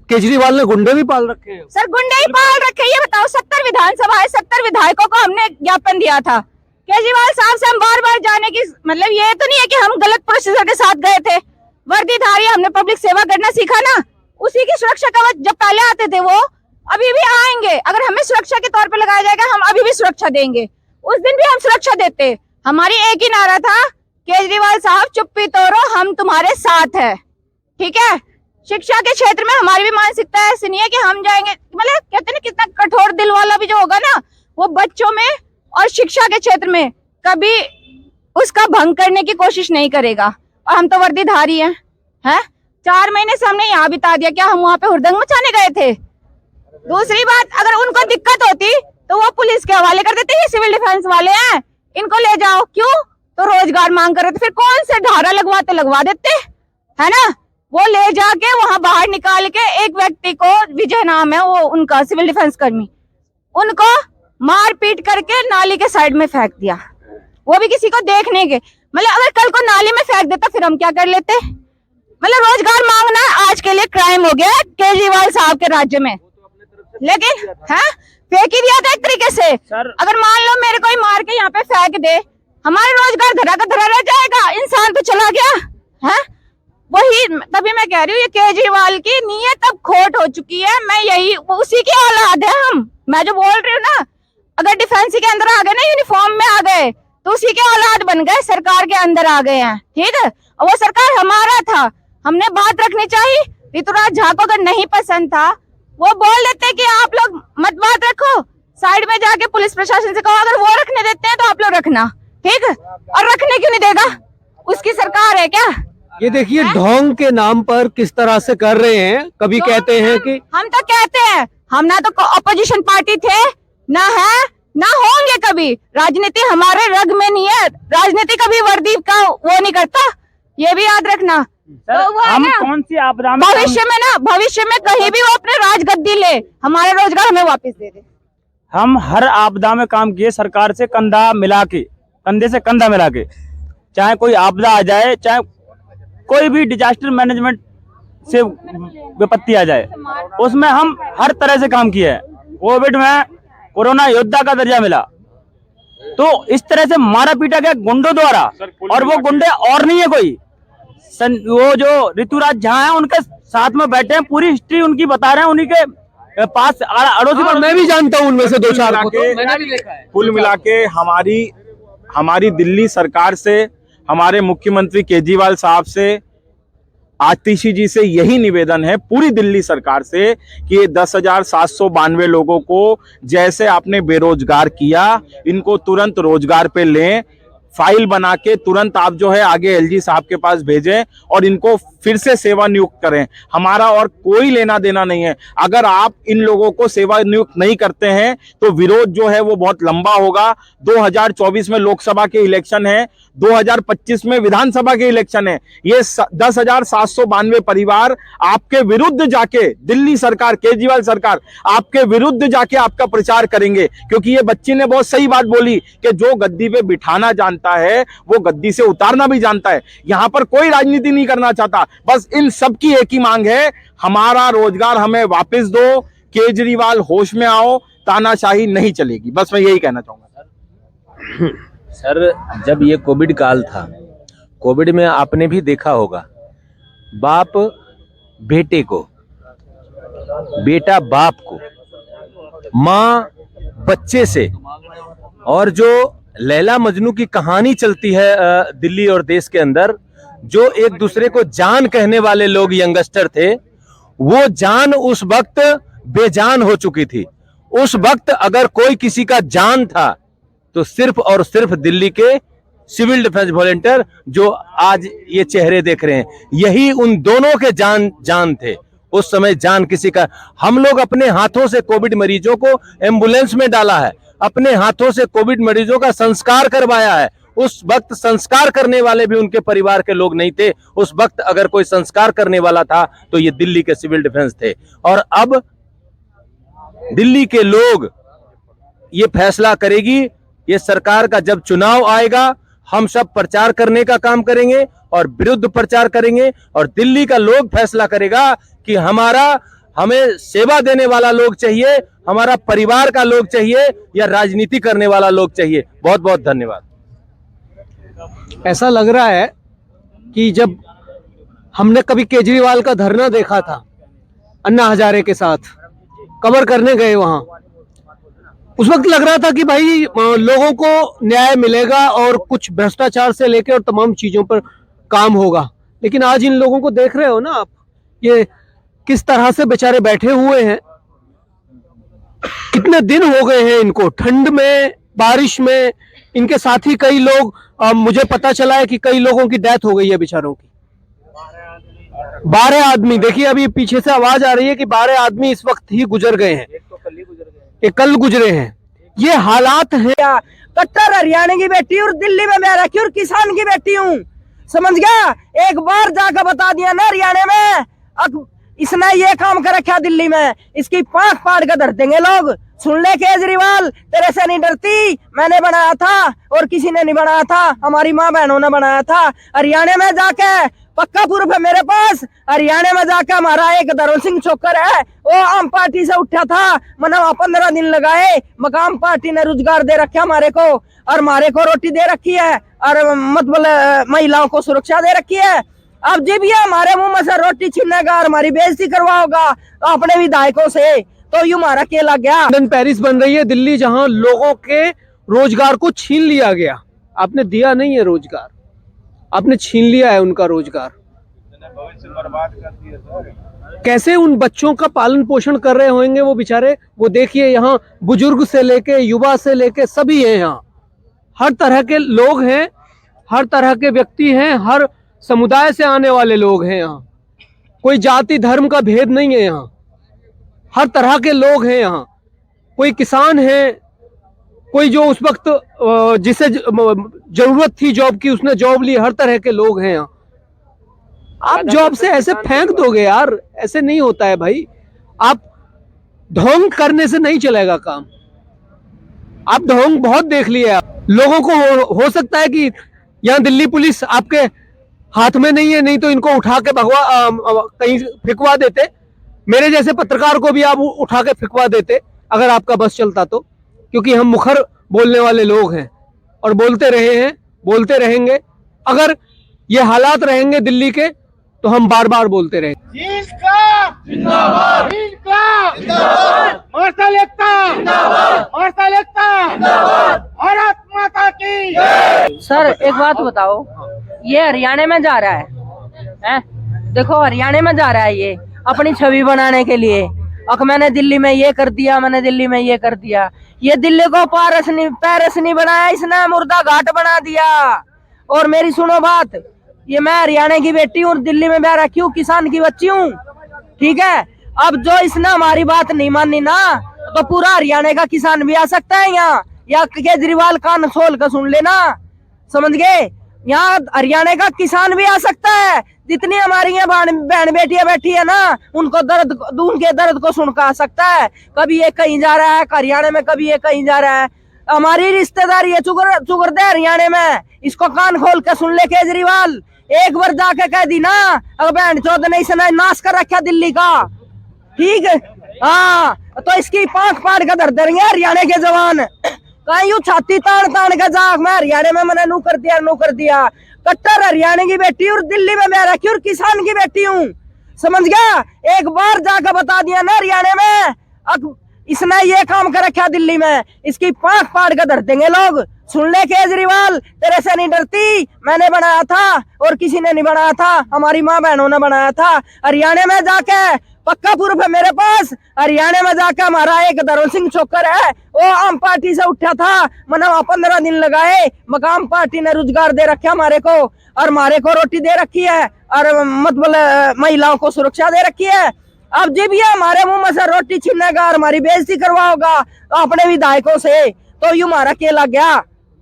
केजरीवाल ने गुंडे भी पाल रखे हैं। सर गुंडे ही पाल रखे। ये बताओ, 70 विधानसभा है, 70 विधायकों को हमने ज्ञापन दिया था केजरीवाल साहब से, हम बार जाने की मतलब ये तो नहीं है कि हम गलत प्रोसीजर के साथ गए थे। वर्दीधारी, हमने पब्लिक सेवा करना सीखा ना, उसी की सुरक्षा कवच जब पहले आते थे वो अभी भी आएंगे। अगर हमें सुरक्षा के तौर पे लगाया जाएगा, हम अभी भी सुरक्षा देंगे, उस दिन भी हम सुरक्षा देते। हमारी एक ही नारा था, केजरीवाल साहब चुप्पी तोड़ो, हम तुम्हारे साथ है, ठीक है। शिक्षा के क्षेत्र में हमारी भी मानसिकता ऐसी नहीं है कि हम जाएंगे, मतलब कहते हैं ना, कितना कठोर दिल वाला भी जो होगा ना, वो बच्चों में और शिक्षा के क्षेत्र में कभी उसका भंग करने की कोशिश नहीं करेगा। और हम तो वर्दीधारी हैं, 4 महीने से हमने यहाँ बिता दिया, क्या हम वहाँ पे हुड़दंग मचाने गए थे? दूसरी बात, अगर उनको दिक्कत होती तो वो पुलिस के हवाले कर देते, ये सिविल डिफेंस वाले हैं, इनको ले जाओ। क्यों? तो रोजगार मांग कर रहे थे, फिर कौन से धारा लगवा देते, है ना। वो ले जाके वहां बाहर निकाल के एक व्यक्ति को, विजय नाम है वो उनका, सिविल डिफेंस कर्मी, उनको मार पीट करके नाली के साइड में फेंक दिया। वो भी किसी को देखने के। मतलब अगर कल को नाली में फेंक देता फिर हम क्या कर लेते? मतलब रोजगार मांगना आज के लिए क्राइम हो गया है केजरीवाल साहब के राज्य में। लेकिन हाँ फेंक ही दिया था एक तरीके से। अगर मान लो मेरे कोई मार के यहाँ पे फेंक दे, हमारा रोजगार धरा का धरा रह जाएगा, इंसान तो चला गया है। वही तभी मैं कह रही हूँ ये केजरीवाल की नीयत अब खोट हो चुकी है। मैं यही उसी की औलाद है हम। मैं जो बोल रही हूँ ना, अगर डिफेंस के अंदर आ गए ना, यूनिफॉर्म में आ गए तो उसी के औलाद बन गए, सरकार के अंदर आ गए हैं, ठीक है। और वो सरकार हमारा था, हमने बात रखनी चाहिए। ऋतुराज झा को अगर नहीं पसंद था वो बोल देते कि आप लोग मत बात रखो, साइड में जाके पुलिस प्रशासन से कहो अगर वो रखने देते हैं तो आप लोग रखना, ठीक है। और रखने क्यों नहीं देगा? उसकी सरकार है क्या? ये देखिए ढोंग के नाम पर किस तरह से कर रहे हैं। कभी कहते हैं कि हम तो कहते हैं हम ना तो अपोजिशन पार्टी थे, ना है ना होंगे कभी। राजनीति हमारे रग में नहीं है, राजनीति कभी वर्दी का वो नहीं करता, ये भी याद रखना। तो वो हम कौन सी आपदा में भविष्य में कहीं भी वो अपने राजगद्दी ले, हमारे रोजगार हमें वापस दे दे। हम हर आपदा में काम किए, सरकार से कंधा मिला के, कंधे से कंधा मिला के, चाहे कोई आपदा आ जाए, चाहे कोई भी डिजास्टर मैनेजमेंट से विपत्ति आ जाए, उसमें हम हर तरह से काम किया है। कोविड में कोरोना योद्धा का दर्जा मिला, तो इस तरह से मारा पीटा गया गुंडों द्वारा, और वो गुंडे और नहीं है कोई। वो जो ऋतुराज झा है उनके साथ में बैठे हैं, पूरी हिस्ट्री उनकी बता रहे हैं, उन्हीं के पास अड़ोसी। मैं भी जानता हूँ उनमें से 2-4 को, तो मैंने भी देखा है। कुल मिला के हमारी दिल्ली सरकार से, हमारे मुख्यमंत्री केजरीवाल साहब से, आतिशी जी से यही निवेदन है, पूरी दिल्ली सरकार से, कि ये 10,792 लोगों को जैसे आपने बेरोजगार किया, इनको तुरंत रोजगार पे लें, फाइल बना के तुरंत आप जो है आगे एलजी साहब के पास भेजें और इनको फिर से सेवा नियुक्त करें। हमारा और कोई लेना देना नहीं है। अगर आप इन लोगों को सेवा नियुक्त नहीं करते हैं तो विरोध जो है वो बहुत लंबा होगा। 2024 में लोकसभा के इलेक्शन है, 2025 में विधानसभा के इलेक्शन है। ये 10,792 परिवार आपके विरुद्ध जाके, दिल्ली सरकार, केजरीवाल सरकार आपके विरुद्ध जाके आपका प्रचार करेंगे, क्योंकि ये बच्ची ने बहुत सही बात बोली कि जो गद्दी पे बिठाना जानता है वो गद्दी से उतारना भी जानता है। यहां पर कोई राजनीति नहीं करना चाहता, बस इन सबकी एक ही मांग है, हमारा रोजगार हमें वापस दो, केजरीवाल होश में आओ, तानाशाही नहीं चलेगी। बस मैं यही कहना चाहूंगा सर, जब ये कोविड काल था, कोविड में आपने भी देखा होगा, बाप बेटे को, बेटा बाप को, माँ बच्चे से, और जो लैला मजनू की कहानी चलती है दिल्ली और देश के अंदर, जो एक दूसरे को जान कहने वाले लोग यंगस्टर थे, वो जान उस वक्त बेजान हो चुकी थी। उस वक्त अगर कोई किसी का जान था तो सिर्फ और सिर्फ दिल्ली के सिविल डिफेंस वॉलंटियर जो आज ये चेहरे देख रहे हैं, यही उन दोनों के जान थे। उस समय जान किसी का, हम लोग अपने हाथों से कोविड मरीजों को एम्बुलेंस में डाला है, अपने हाथों से कोविड मरीजों का संस्कार करवाया है। उस वक्त संस्कार करने वाले भी उनके परिवार के लोग नहीं थे। उस वक्त अगर कोई संस्कार करने वाला था तो ये दिल्ली के सिविल डिफेंस थे। और अब दिल्ली के लोग ये फैसला करेगी, ये सरकार का जब चुनाव आएगा, हम सब प्रचार करने का काम करेंगे और विरुद्ध प्रचार करेंगे, और दिल्ली का लोग फैसला करेगा कि हमें सेवा देने वाला लोग चाहिए, हमारा परिवार का लोग चाहिए, या राजनीति करने वाला लोग चाहिए। बहुत बहुत धन्यवाद। ऐसा लग रहा है कि जब हमने कभी केजरीवाल का धरना देखा था अन्ना हजारे के साथ, कवर करने गए वहां, उस वक्त लग रहा था कि भाई लोगों को न्याय मिलेगा और कुछ भ्रष्टाचार से लेकर और तमाम चीजों पर काम होगा। लेकिन आज इन लोगों को देख रहे हो ना आप, ये किस तरह से बेचारे बैठे हुए हैं। कितने दिन हो गए हैं इनको, ठंड में, बारिश में। इनके साथ ही कई लोग, मुझे पता चला है कि कई लोगों की डेथ हो गई है बेचारों की। 12 आदमी, देखिए अभी पीछे से आवाज आ रही है कि 12 आदमी इस वक्त ही गुजर गए हैं, ये कल गुजरे हैं। ये हालात है। कट्टर हरियाणा की बेटी और दिल्ली में मैं रखी और किसान की बेटी हूँ, समझ गया। एक बार जाकर बता दिया ना हरियाणा में, अब इसने ये काम कर रखा दिल्ली में, इसकी पांख फाड़ कर धर देंगे लोग। सुन ले केजरीवाल, तेरे से नहीं डरती, मैंने बनाया था और किसी ने नहीं बनाया था, हमारी माँ बहनों ने बनाया था। हरियाणा में जाके पक्का प्रूफ है मेरे पास, हरियाणा में जाके हमारा एक धर्म सिंह चोकर है, वो आम पार्टी से उठा था, मैंने वहां 15 दिन लगाए, मकाम पार्टी ने रोजगार दे रखा हमारे को, और हमारे को रोटी दे रखी है, और मतलब महिलाओं को सुरक्षा दे रखी है। अब जब ये हमारे मुंह में से रोटी छीनेगा और हमारी बेइज्जती करवाओगा अपने विधायकों से, तो यू हमारा क्या लग गया। लंदन पेरिस बन रही है दिल्ली, जहां लोगों के रोजगार को छीन लिया गया। आपने दिया नहीं है रोजगार, आपने छीन लिया है उनका रोजगार। कैसे उन बच्चों का पालन पोषण कर रहे होंगे वो बेचारे। वो देखिए यहाँ बुजुर्ग से लेके युवा से लेके सभी हैं, यहाँ हर तरह के लोग हैं, हर तरह के व्यक्ति हैं, हर समुदाय से आने वाले लोग हैं। यहाँ कोई जाति धर्म का भेद नहीं है, यहाँ हर तरह के लोग हैं। यहाँ कोई किसान है, कोई जो उस वक्त जिसे जरूरत थी जॉब की उसने जॉब ली, हर तरह के लोग हैं यहाँ। आप जॉब से ऐसे फेंक दोगे यार, ऐसे नहीं होता है भाई। आप ढोंग करने से नहीं चलेगा काम। आप ढोंग बहुत देख लिए आप लोगों को। हो सकता है कि यहाँ दिल्ली पुलिस आपके हाथ में नहीं है, नहीं तो इनको उठा के कहीं फेंकवा देते। मेरे जैसे पत्रकार को भी आप उठा के फेंकवा देते अगर आपका बस चलता तो, क्योंकि हम मुखर बोलने वाले लोग हैं और बोलते रहे हैं, बोलते रहेंगे। अगर ये हालात रहेंगे दिल्ली के तो हम बार बार बोलते रहेंगे। सर एक बात बताओ, ये हरियाणा में जा रहा है? देखो हरियाणा में जा रहा है ये अपनी छवि बनाने के लिए। मैंने दिल्ली में ये कर दिया, मैंने दिल्ली में ये कर दिया। ये दिल्ली को पेरिस नहीं बनाया, इसने मुर्दा घाट बना दिया। और मेरी सुनो बात, ये मैं हरियाणा की बेटी हूँ, दिल्ली में मैं रखी हूँ, किसान की बच्ची हूँ, ठीक है। अब जो इसने हमारी बात नहीं मानी ना, तो पूरा हरियाणा का किसान भी आ सकता है यहाँ, या केजरीवाल कान खोल कर सुन लेना, समझ गए। यहाँ हरियाणा का किसान भी आ सकता है। जितनी हमारी यहाँ बहन बेटियां बैठी है ना, उनको उनके दर्द को सुन कर आ सकता है। कभी ये कहीं जा रहा है हरियाणा में, कभी ये कहीं जा रहा है। हमारी रिश्तेदारी है चुगर दे हरियाणा में, इसको कान खोल के सुन ले केजरीवाल। एक बार जाके कह दी ना, अगर बहन चौदह नहीं सुना, नाश कर रखा दिल्ली का, ठीक है। हाँ तो इसकी पांख पाड़ का दर्द देंगे हरियाणा के जवान। कहीं यू छाती तान का जाग, मैं हरियाणा में मैंने नू कर दिया। कट्टर हरियाणा की बेटी और दिल्ली में मैं रखी और किसान की बेटी हूँ, समझ गया। एक बार जाकर बता दिया ना हरियाणा में, अब इसने ये काम कर रखा दिल्ली में, इसकी पांख पाड़ कर धर देंगे लोग। सुन ले केजरीवाल, तेरे से नहीं डरती, मैंने बनाया था और किसी ने नहीं बनाया था, हमारी माँ बहनों ने बनाया था। हरियाणा में जाके पक्का प्रूफ है मेरे पास, हरियाणा में जाकर हमारा एक धर्म सिंह चोकर है, वो आम पार्टी से उठा था, मैंने वहां 15 दिन लगाए, मकाम पार्टी ने रोजगार दे रखा हमारे को, और हमारे को रोटी दे रखी है, और मतलब महिलाओं को सुरक्षा दे रखी है। अब जब ये हमारे मुंह में से रोटी छीनेगा और हमारी बेइज्जती करवाओगा अपने विधायकों से, तो यू हमारा क्या लग गया,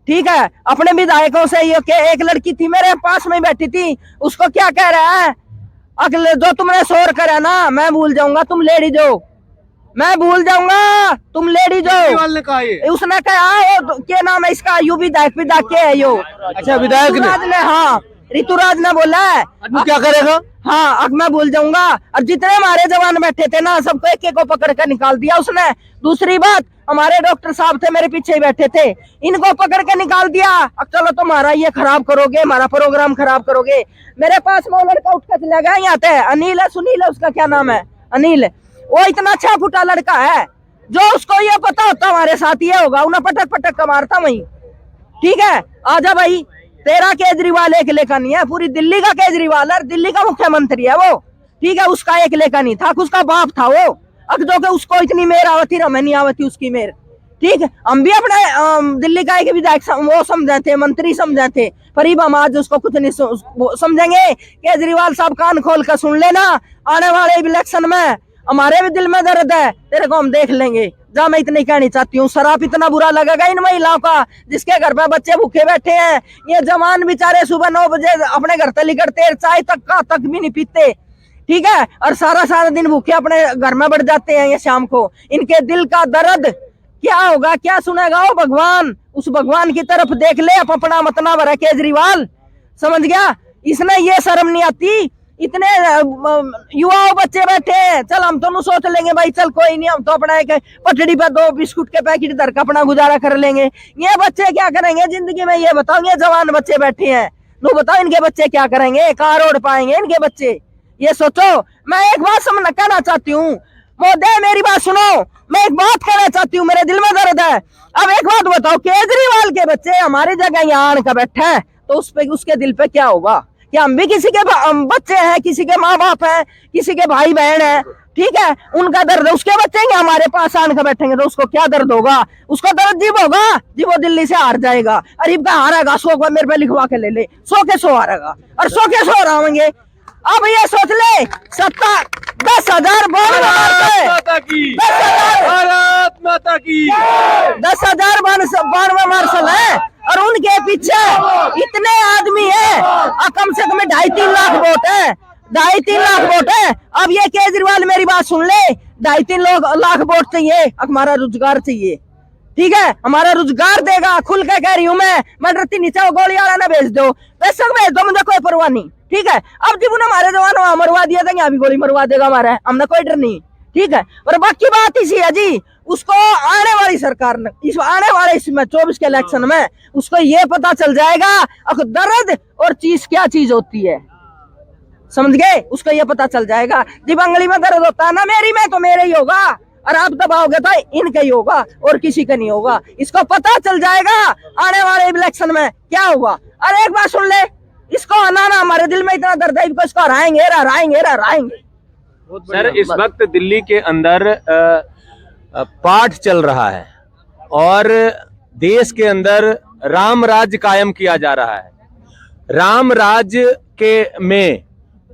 ठीक है। अपने विधायकों से ये एक लड़की थी मेरे पास में बैठी थी, उसको क्या कह रहा है, अगले जो तुमने शोर करा ना, मैं भूल जाऊंगा तुम लेडी जो, मैं भूल जाऊंगा तुम लेडी जो। ने कहा ये? उसने कहा क्या नाम है इसका, यू विधायक के है यो। अच्छा विधायक ने? हाँ ऋतुराज ने बोला है। अब क्या करेगा? हाँ अब मैं भूल जाऊंगा। और जितने हमारे जवान बैठे थे ना, सबको एक एक को पकड़ कर निकाल दिया उसने। दूसरी बात, हमारे डॉक्टर साहब थे मेरे पीछे ही बैठे थे, इनको पकड़ के निकाल दिया। अब चलो तुम्हारा ये खराब करोगे, हमारा प्रोग्राम खराब करोगे। मेरे पास में लड़का उठ कर चला गया, यहाँ पे अनिल है, सुनील है उसका क्या नाम है, अनिल। वो इतना 6 फुटा लड़का है, जो उसको ये पता होता हमारे साथ ये होगा, उन्हें पटक पटक का मारता वही, ठीक है। आजा भाई, तेरा केजरीवाल एक लेखा नहीं है, पूरी दिल्ली का केजरीवाल है, दिल्ली का मुख्यमंत्री है वो, ठीक है। उसका एक लेखा नहीं था, उसका बाप था वो। अब जो कि उसको इतनी मेर आवती, हमें नहीं आवती उसकी मेर, ठीक है। हम भी अपने दिल्ली का एक विधायक वो समझे थे, मंत्री समझे थे, पर हम आज उसको कुछ नहीं समझेंगे। केजरीवाल साहब कान खोल कर सुन लेना, आने वाले इलेक्शन में हमारे भी दिल में दर्द है, तेरे को हम देख लेंगे। जहाँ मैं इतनी कहनी चाहती हूँ, शराब इतना बुरा लगेगा इन महिलाओं का, जिसके घर पे बच्चे भूखे बैठे हैं। ये जवान बेचारे सुबह 9 बजे अपने घर से निकलते, चाय तक भी नहीं पीते। ठीक है, और सारा सारा दिन भूखे अपने घर में बढ़ जाते हैं ये शाम को। इनके दिल का दर्द क्या होगा, क्या सुनेगा वो भगवान? उस भगवान की तरफ देख ले, अपना मतना भरा केजरीवाल, समझ गया? इसने ये शर्म नहीं आती, इतने युवाओं बच्चे बैठे हैं, चल हम तो सोच लेंगे भाई, चल कोई नहीं, हम तो अपना एक पटड़ी पर 2 बिस्कुट के पैकेट धर के अपना गुजारा कर लेंगे। ये बच्चे क्या करेंगे जिंदगी में, ये बताओ? ये जवान बच्चे बैठे हैं, नो बताओ इनके बच्चे क्या करेंगे, कहाँ रोड पाएंगे इनके बच्चे? ये सोचो। मैं एक बात कहना चाहती हूँ, मोदी मेरी बात सुनो, मैं एक बात कहना चाहती हूँ, मेरे दिल में दर्द है। अब एक बात बताओ, केजरीवाल के बच्चे हमारी जगह यहाँ आकर बैठे हैं, तो उस पे उसके दिल पे क्या होगा? क्या हम भी किसी के बच्चे हैं, किसी के माँ बाप हैं, किसी के भाई बहन हैं, ठीक है? उनका दर्द उसके बच्चे के हमारे पास आन के बैठेंगे तो उसको क्या दर्द होगा? उसको दर्द जीव होगा जी, वो दिल्ली से हार जाएगा। अरीब का हारेगा, 100 को मेरे पे लिखवा के ले ले, 100 के 100 हारेगा और 100 के 100 हराएंगे। अब ये सोच ले, 10,000 92 मार्शल है और उनके पीछे इतने आदमी है, कम से कम 2.5-3 लाख वोट है, 2.5-3 लाख वोट है। अब ये केजरीवाल मेरी बात सुन ले, 2.5-3 लाख वोट चाहिए, हमारा रोजगार चाहिए, ठीक है? हमारा रोजगार देगा, खुल के कह रही हूँ मैं डरती नीचे गोली वाला ना भेज दो, पैसा भेज दो, मुझे कोई परवाह नहीं, ठीक है? अब जब उन्हें हमारे जवान वहां मरवा दिया था, यहाँ भी गोली मरवा देगा हमारा, हमने कोई डर नहीं, ठीक है? और बाकी बात इसी है जी, उसको आने वाली सरकार ने आने वाले इसमें 24 के इलेक्शन में उसको ये पता चल जाएगा दर्द और चीज क्या चीज होती है, समझ गए? उसको ये पता चल जाएगा। जी बंगली में दर्द होता है ना, मेरी में तो मेरे ही होगा, और आप दबाओगे तो इनका ही होगा और किसी का नहीं होगा। इसको पता चल जाएगा आने वाले इलेक्शन में क्या होगा। अरे एक बात सुन ले, इसको हराना, हमारे दिल में इतना दर्द है, इसको हराएंगे। सर, इस वक्त दिल्ली के अंदर पाठ चल रहा है और देश के अंदर राम राज्य कायम किया जा रहा है। राम राज्य के में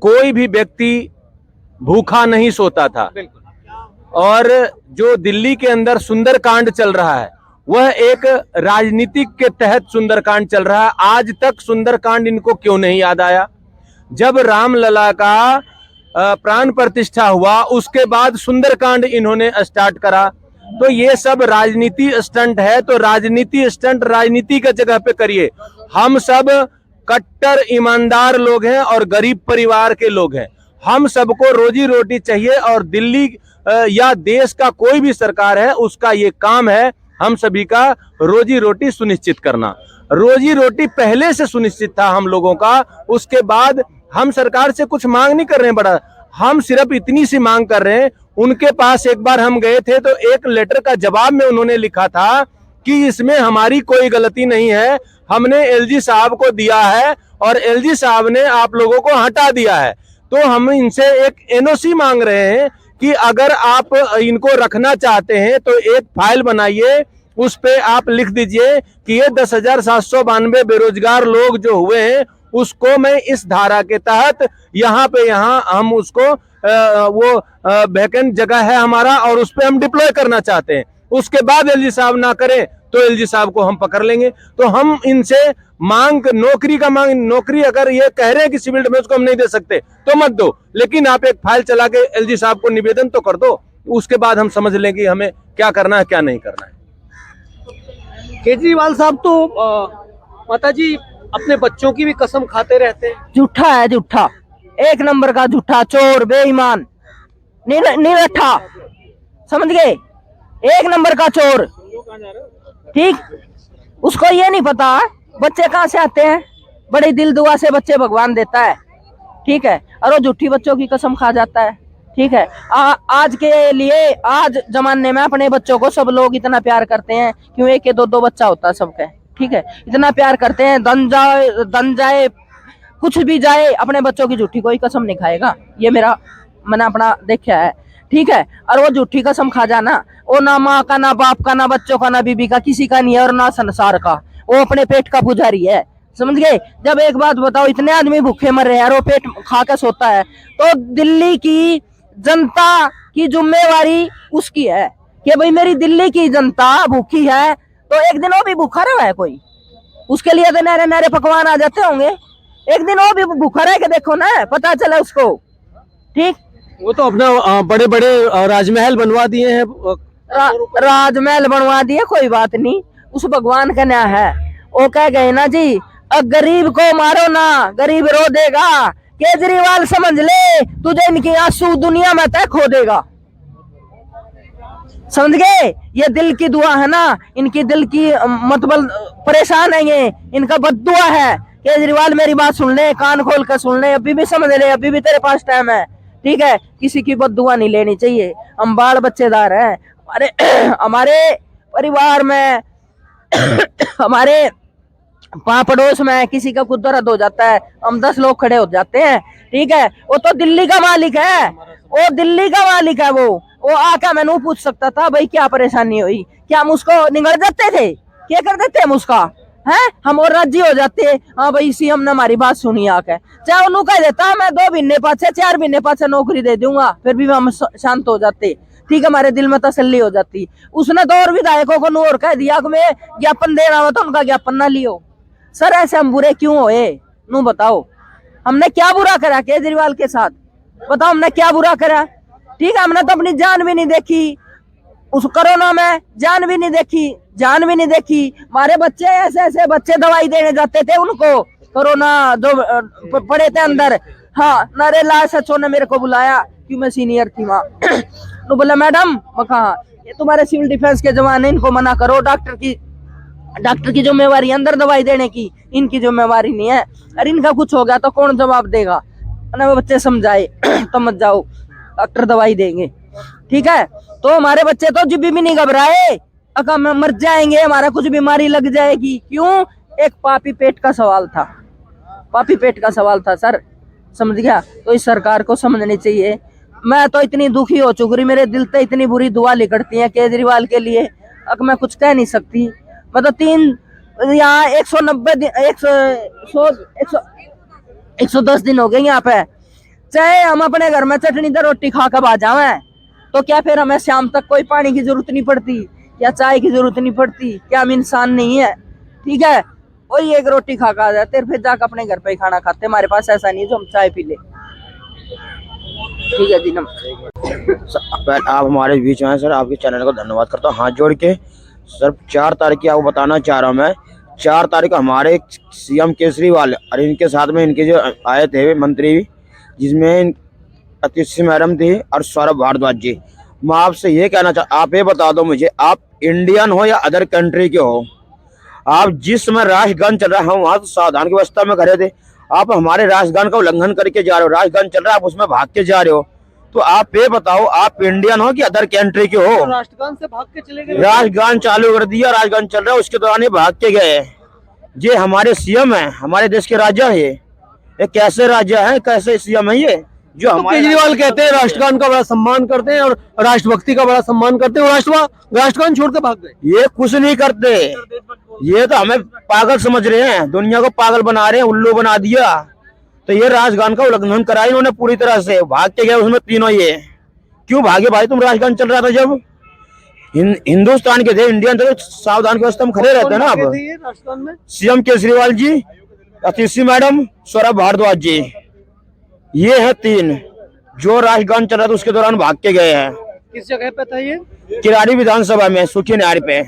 कोई भी व्यक्ति भूखा नहीं सोता था, और जो दिल्ली के अंदर सुंदरकांड चल रहा है वह एक राजनीतिक के तहत सुंदरकांड चल रहा है। आज तक सुंदरकांड इनको क्यों नहीं याद आया? जब रामलला का प्राण प्रतिष्ठा हुआ उसके बाद सुंदरकांड इन्होंने स्टार्ट करा। तो ये सब राजनीति स्टंट है, तो राजनीति स्टंट राजनीति की जगह पे करिए। हम सब कट्टर ईमानदार लोग हैं और गरीब परिवार के लोग हैं, हम सबको रोजी रोटी चाहिए, और दिल्ली या देश का कोई भी सरकार है उसका ये काम है हम सभी का रोजी रोटी सुनिश्चित करना। रोजी रोटी पहले से सुनिश्चित था हम लोगों का, उसके बाद हम सरकार से कुछ मांग नहीं कर रहे हैं बड़ा, हम सिर्फ इतनी सी मांग कर रहे हैं। उनके पास एक बार हम गए थे तो एक लेटर का जवाब में उन्होंने लिखा था कि इसमें हमारी कोई गलती नहीं है, हमने एलजी साहब को दिया है और एलजी साहब ने आप लोगों को हटा दिया है। तो हम इनसे एक एनओसी मांग रहे हैं कि अगर आप इनको रखना चाहते हैं तो एक फाइल बनाइए, उस पे आप लिख दीजिए कि ये 10,792 बेरोजगार लोग जो हुए हैं उसको मैं इस धारा के तहत यहाँ हम उसको वो वैकेंट जगह है हमारा और उस पे हम डिप्लॉय करना चाहते हैं। उसके बाद एलजी साहब ना करें तो एलजी साहब को हम पकड़ लेंगे। तो हम इनसे नौकरी अगर ये कह रहे हैं कि सिविल डिफेंस को हम नहीं दे सकते तो मत दो, लेकिन आप एक फाइल चला के एलजी साहब को निवेदन तो कर दो, उसके बाद हम समझ लेंगे हमें क्या करना है क्या नहीं करना है। केजरीवाल साहब तो माता जी अपने बच्चों की भी कसम खाते रहते हैं। झूठा है, झूठा, एक नंबर का झूठा, चोर, बेईमान, निरट्ठा, समझ गए? एक नंबर का चोर, ठीक? उसको ये नहीं पता बच्चे कहाँ से आते हैं, बड़ी दिल दुआ से बच्चे भगवान देता है, ठीक है? और वो झूठी बच्चों की कसम खा जाता है, ठीक है? आज के लिए, आज जमाने में अपने बच्चों को सब लोग इतना प्यार करते हैं, क्यों? एक के दो बच्चा होता है सबके, ठीक है? इतना प्यार करते हैं, दन जाए कुछ भी जाए, अपने बच्चों की झूठी कोई कसम नहीं खाएगा। ये मैंने अपना देखा है, ठीक है? और वो झूठी कसम खा जाना, वो ना माँ का, ना बाप का, ना बच्चों का, ना बीबी का, किसी का नहीं है, और ना संसार का, वो अपने पेट का पुजारी है, समझ गए? जब एक बात बताओ, इतने आदमी भूखे मर रहे हैं और वो पेट खा के सोता है, तो दिल्ली की जनता की जिम्मेवारी उसकी है कि भाई मेरी दिल्ली की जनता भूखी है, तो एक दिन वो भी भूखा रहा है कोई, उसके लिए तो नरे पकवान आ जाते होंगे, एक दिन वो भी भूखा रह के देखो ना, पता चला उसको, ठीक। वो तो अपना बड़े बड़े राजमहल बनवा दिए हैं। राजमहल बनवा दिए, कोई बात नहीं, उस भगवान का न्याय है। वो कह गए ना जी, गरीब को मारो ना, गरीब रो देगा। केजरीवाल समझ ले, तुझे इनकी आंसू दुनिया में तय खो देगा। समझ गए? ये दिल की दुआ है ना, इनकी दिल की मतलब परेशान है ये, इनका बद्दुआ है। केजरीवाल मेरी बात सुन ले, कान खोल कर सुन ले, अभी भी समझ ले, अभी भी तेरे पास टाइम है, ठीक है? किसी की बद्दुआ नहीं लेनी चाहिए। हम बाल बच्चेदार हैं, हमारे परिवार में हमारे पड़ोस में किसी का कुछ दर्द हो जाता है, हम 10 लोग खड़े हो जाते हैं, ठीक है? वो तो दिल्ली का मालिक है, वो दिल्ली का मालिक है। वो आकर मैंने पूछ सकता था, भाई क्या परेशानी हुई, क्या हम उसको निगल देते थे, क्या कर देते हम उसका, है? हम और राजी हो जाते, हाँ भाई सीएम ने हमारी बात सुनी आके, चाहे उन्होंने कह देता मैं 2 महीने पाछे 4 महीने पाछे नौकरी दे दूंगा, फिर भी हम शांत हो जाते, ठीक है? हमारे दिल में तसल्ली हो जाती। उसने तो और विधायकों को और कह दिया कि मैं ज्ञापन दे रहा हूं, तो उनका ज्ञापन ना लियो। सर ऐसे हम बुरे क्यों होए? नू बताओ, हमने क्या बुरा करा केजरीवाल के साथ? बताओ हमने क्या बुरा करा? ठीक है, हमने तो अपनी जान भी नहीं देखी उस कोरोना में, जान भी नहीं देखी। हमारे बच्चे ऐसे बच्चे दवाई देने जाते थे उनको, कोरोना जो पड़े थे अंदर, हाँ नारे ला सचो ने मेरे को बुलाया, क्यों मैं सीनियर थी वहाँ। तो बोला मैडम, कहा ये तुम्हारे सिविल डिफेंस के जवान है, इनको मना करो, डॉक्टर की जिम्मेवारी अंदर दवाई देने की, इनकी जिम्मेवारी नहीं है। अरे इनका कुछ हो गया तो कौन जवाब देगा? ना बच्चे समझाए तो मत जाओ, डॉक्टर दवाई देंगे, ठीक है? तो हमारे बच्चे तो जब भी नहीं घबराए, अगर हम मर जाएंगे, हमारा कुछ बीमारी लग जाएगी, क्यों? एक पापी पेट का सवाल था सर, समझ गया? तो इस सरकार को समझनी चाहिए। मैं तो इतनी दुखी हो चुकी, मेरे दिल से इतनी बुरी दुआ निकलती है केजरीवाल के लिए, अब मैं कुछ कह नहीं सकती। मतलब 190 दिन 110 दिन हो गए यहाँ पे, चाहे हम अपने घर में चटनी तो रोटी खा कर आ जावे, तो क्या फिर हमें शाम तक कोई पानी की जरूरत नहीं पड़ती, या चाय की जरूरत नहीं पड़ती? क्या हम इंसान नहीं है? ठीक है, वही एक रोटी खा कर आ जाते, फिर जाकर अपने घर पे ही खाना खाते। हमारे पास ऐसा नहीं है जो हम चाय पी ले। ठीक है जी, नमस्कार। आप हमारे बीच में हैं सर, आपके चैनल को धन्यवाद करता हूँ हाथ जोड़ के। सर 4 तारीख की आपको बताना चाह रहा हूँ मैं, 4 तारीख को हमारे सीएम केजरीवाल और इनके साथ में इनके जो आए थे मंत्री, जिसमें अतिशी मैडम थी और सौरभ भारद्वाज जी। मैं आपसे ये कहना आप ये बता दो मुझे, आप इंडियन हो या अदर कंट्री के हो? आप जिस समय राष्ट्रगान चल रहा है, हम वहाँ तो सावधान की अवस्था में खड़े थे, आप हमारे राष्ट्रगान का उल्लंघन करके जा रहे हो। राष्ट्रगान चल रहा है, आप उसमें भाग के जा रहे हो, तो आप ये बताओ आप इंडियन हो कि अदर कंट्री के हो? राष्ट्रगान से भाग के चले गए, राष्ट्रगान चालू कर दिया, राष्ट्रगान चल रहा है, उसके दौरान ये भाग के गए। ये हमारे सीएम है, हमारे देश के राजा है, ये कैसे राजा है, कैसे सीएम है ये? जो तो केजरीवाल कहते हैं राष्ट्रगान का बड़ा सम्मान करते हैं और राष्ट्रभक्ति का बड़ा सम्मान करते हैं, राष्ट्रगान छोड़ के भाग गए। ये कुछ नहीं करते, ये तो हमें पागल समझ रहे हैं, दुनिया को पागल बना रहे हैं, उल्लू बना दिया। तो ये राष्ट्रगान का उल्लंघन करा इन्होंने पूरी तरह से, भाग के गए उसमें तीनों। ये क्यों भागे भाई? तुम राष्ट्रगान चल रहा था जब, हिंदुस्तान के थे, इंडियन थे, सावधान की अवस्था में खड़े रहते हैं ना आप। सीएम केजरीवाल जी, अतिशी मैडम, सौरभ भारद्वाज जी, ये है 3 जो राष्ट्रगान चल रहा था उसके दौरान भाग के गए हैं। किस जगह पे था ये? किराड़ी विधानसभा में सूखी नहर पे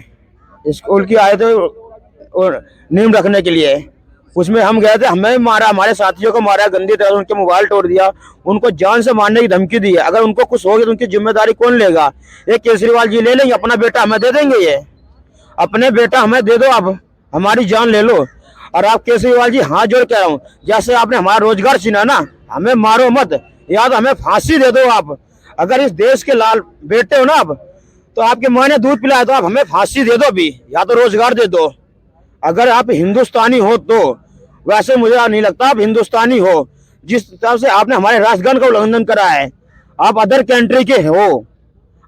स्कूल की आए थे और नींव रखने के लिए, उसमें हम गए थे, हमें मारा, हमारे साथियों को मारा गंदी तरह, उनके मोबाइल तोड़ दिया, उनको जान से मारने की धमकी दी है। अगर उनको कुछ हो गया तो उनकी जिम्मेदारी कौन लेगा? ये केजरीवाल जी ले लेंगे, अपना बेटा हमें दे देंगे, ये अपने बेटा हमें दे दो, आप हमारी जान ले लो। और आप केजरीवाल जी हाथ जोड़ कह रहा हूँ, जैसे आपने हमारा रोजगार छीना ना, हमें मारो मत, या तो हमें फांसी दे दो आप। अगर इस देश के लाल बेटे हो ना आप, तो आपके माँ ने दूध पिलाया तो आप हमें फांसी दे दो भी, या तो रोजगार दे दो। अगर आप हिंदुस्तानी हो तो, वैसे मुझे नहीं लगता आप हिंदुस्तानी हो। जिस तरह से आपने हमारे राष्ट्रगान का उल्लंघन करा है, आप अदर कंट्री के हो,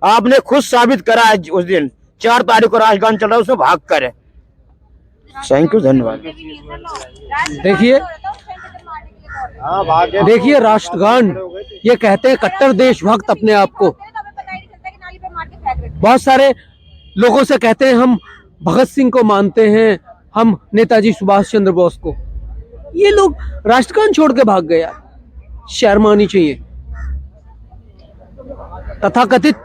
आपने खुद साबित करा है। उस दिन 4 तारीख को राष्ट्रगान चल रहा है, उसमें भाग कर। थैंक यू, धन्यवाद। देखिए राष्ट्रगान, ये कहते हैं कट्टर देशभक्त अपने आप को। बहुत सारे लोगों से कहते हैं हम भगत सिंह को मानते हैं, हम नेताजी सुभाष चंद्र बोस को। ये लोग राष्ट्रगान छोड़ के भाग गए यार, शर्म आनी चाहिए। तथाकथित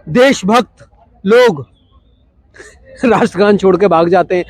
देशभक्त लोग राष्ट्रगान छोड़ के भाग जाते हैं।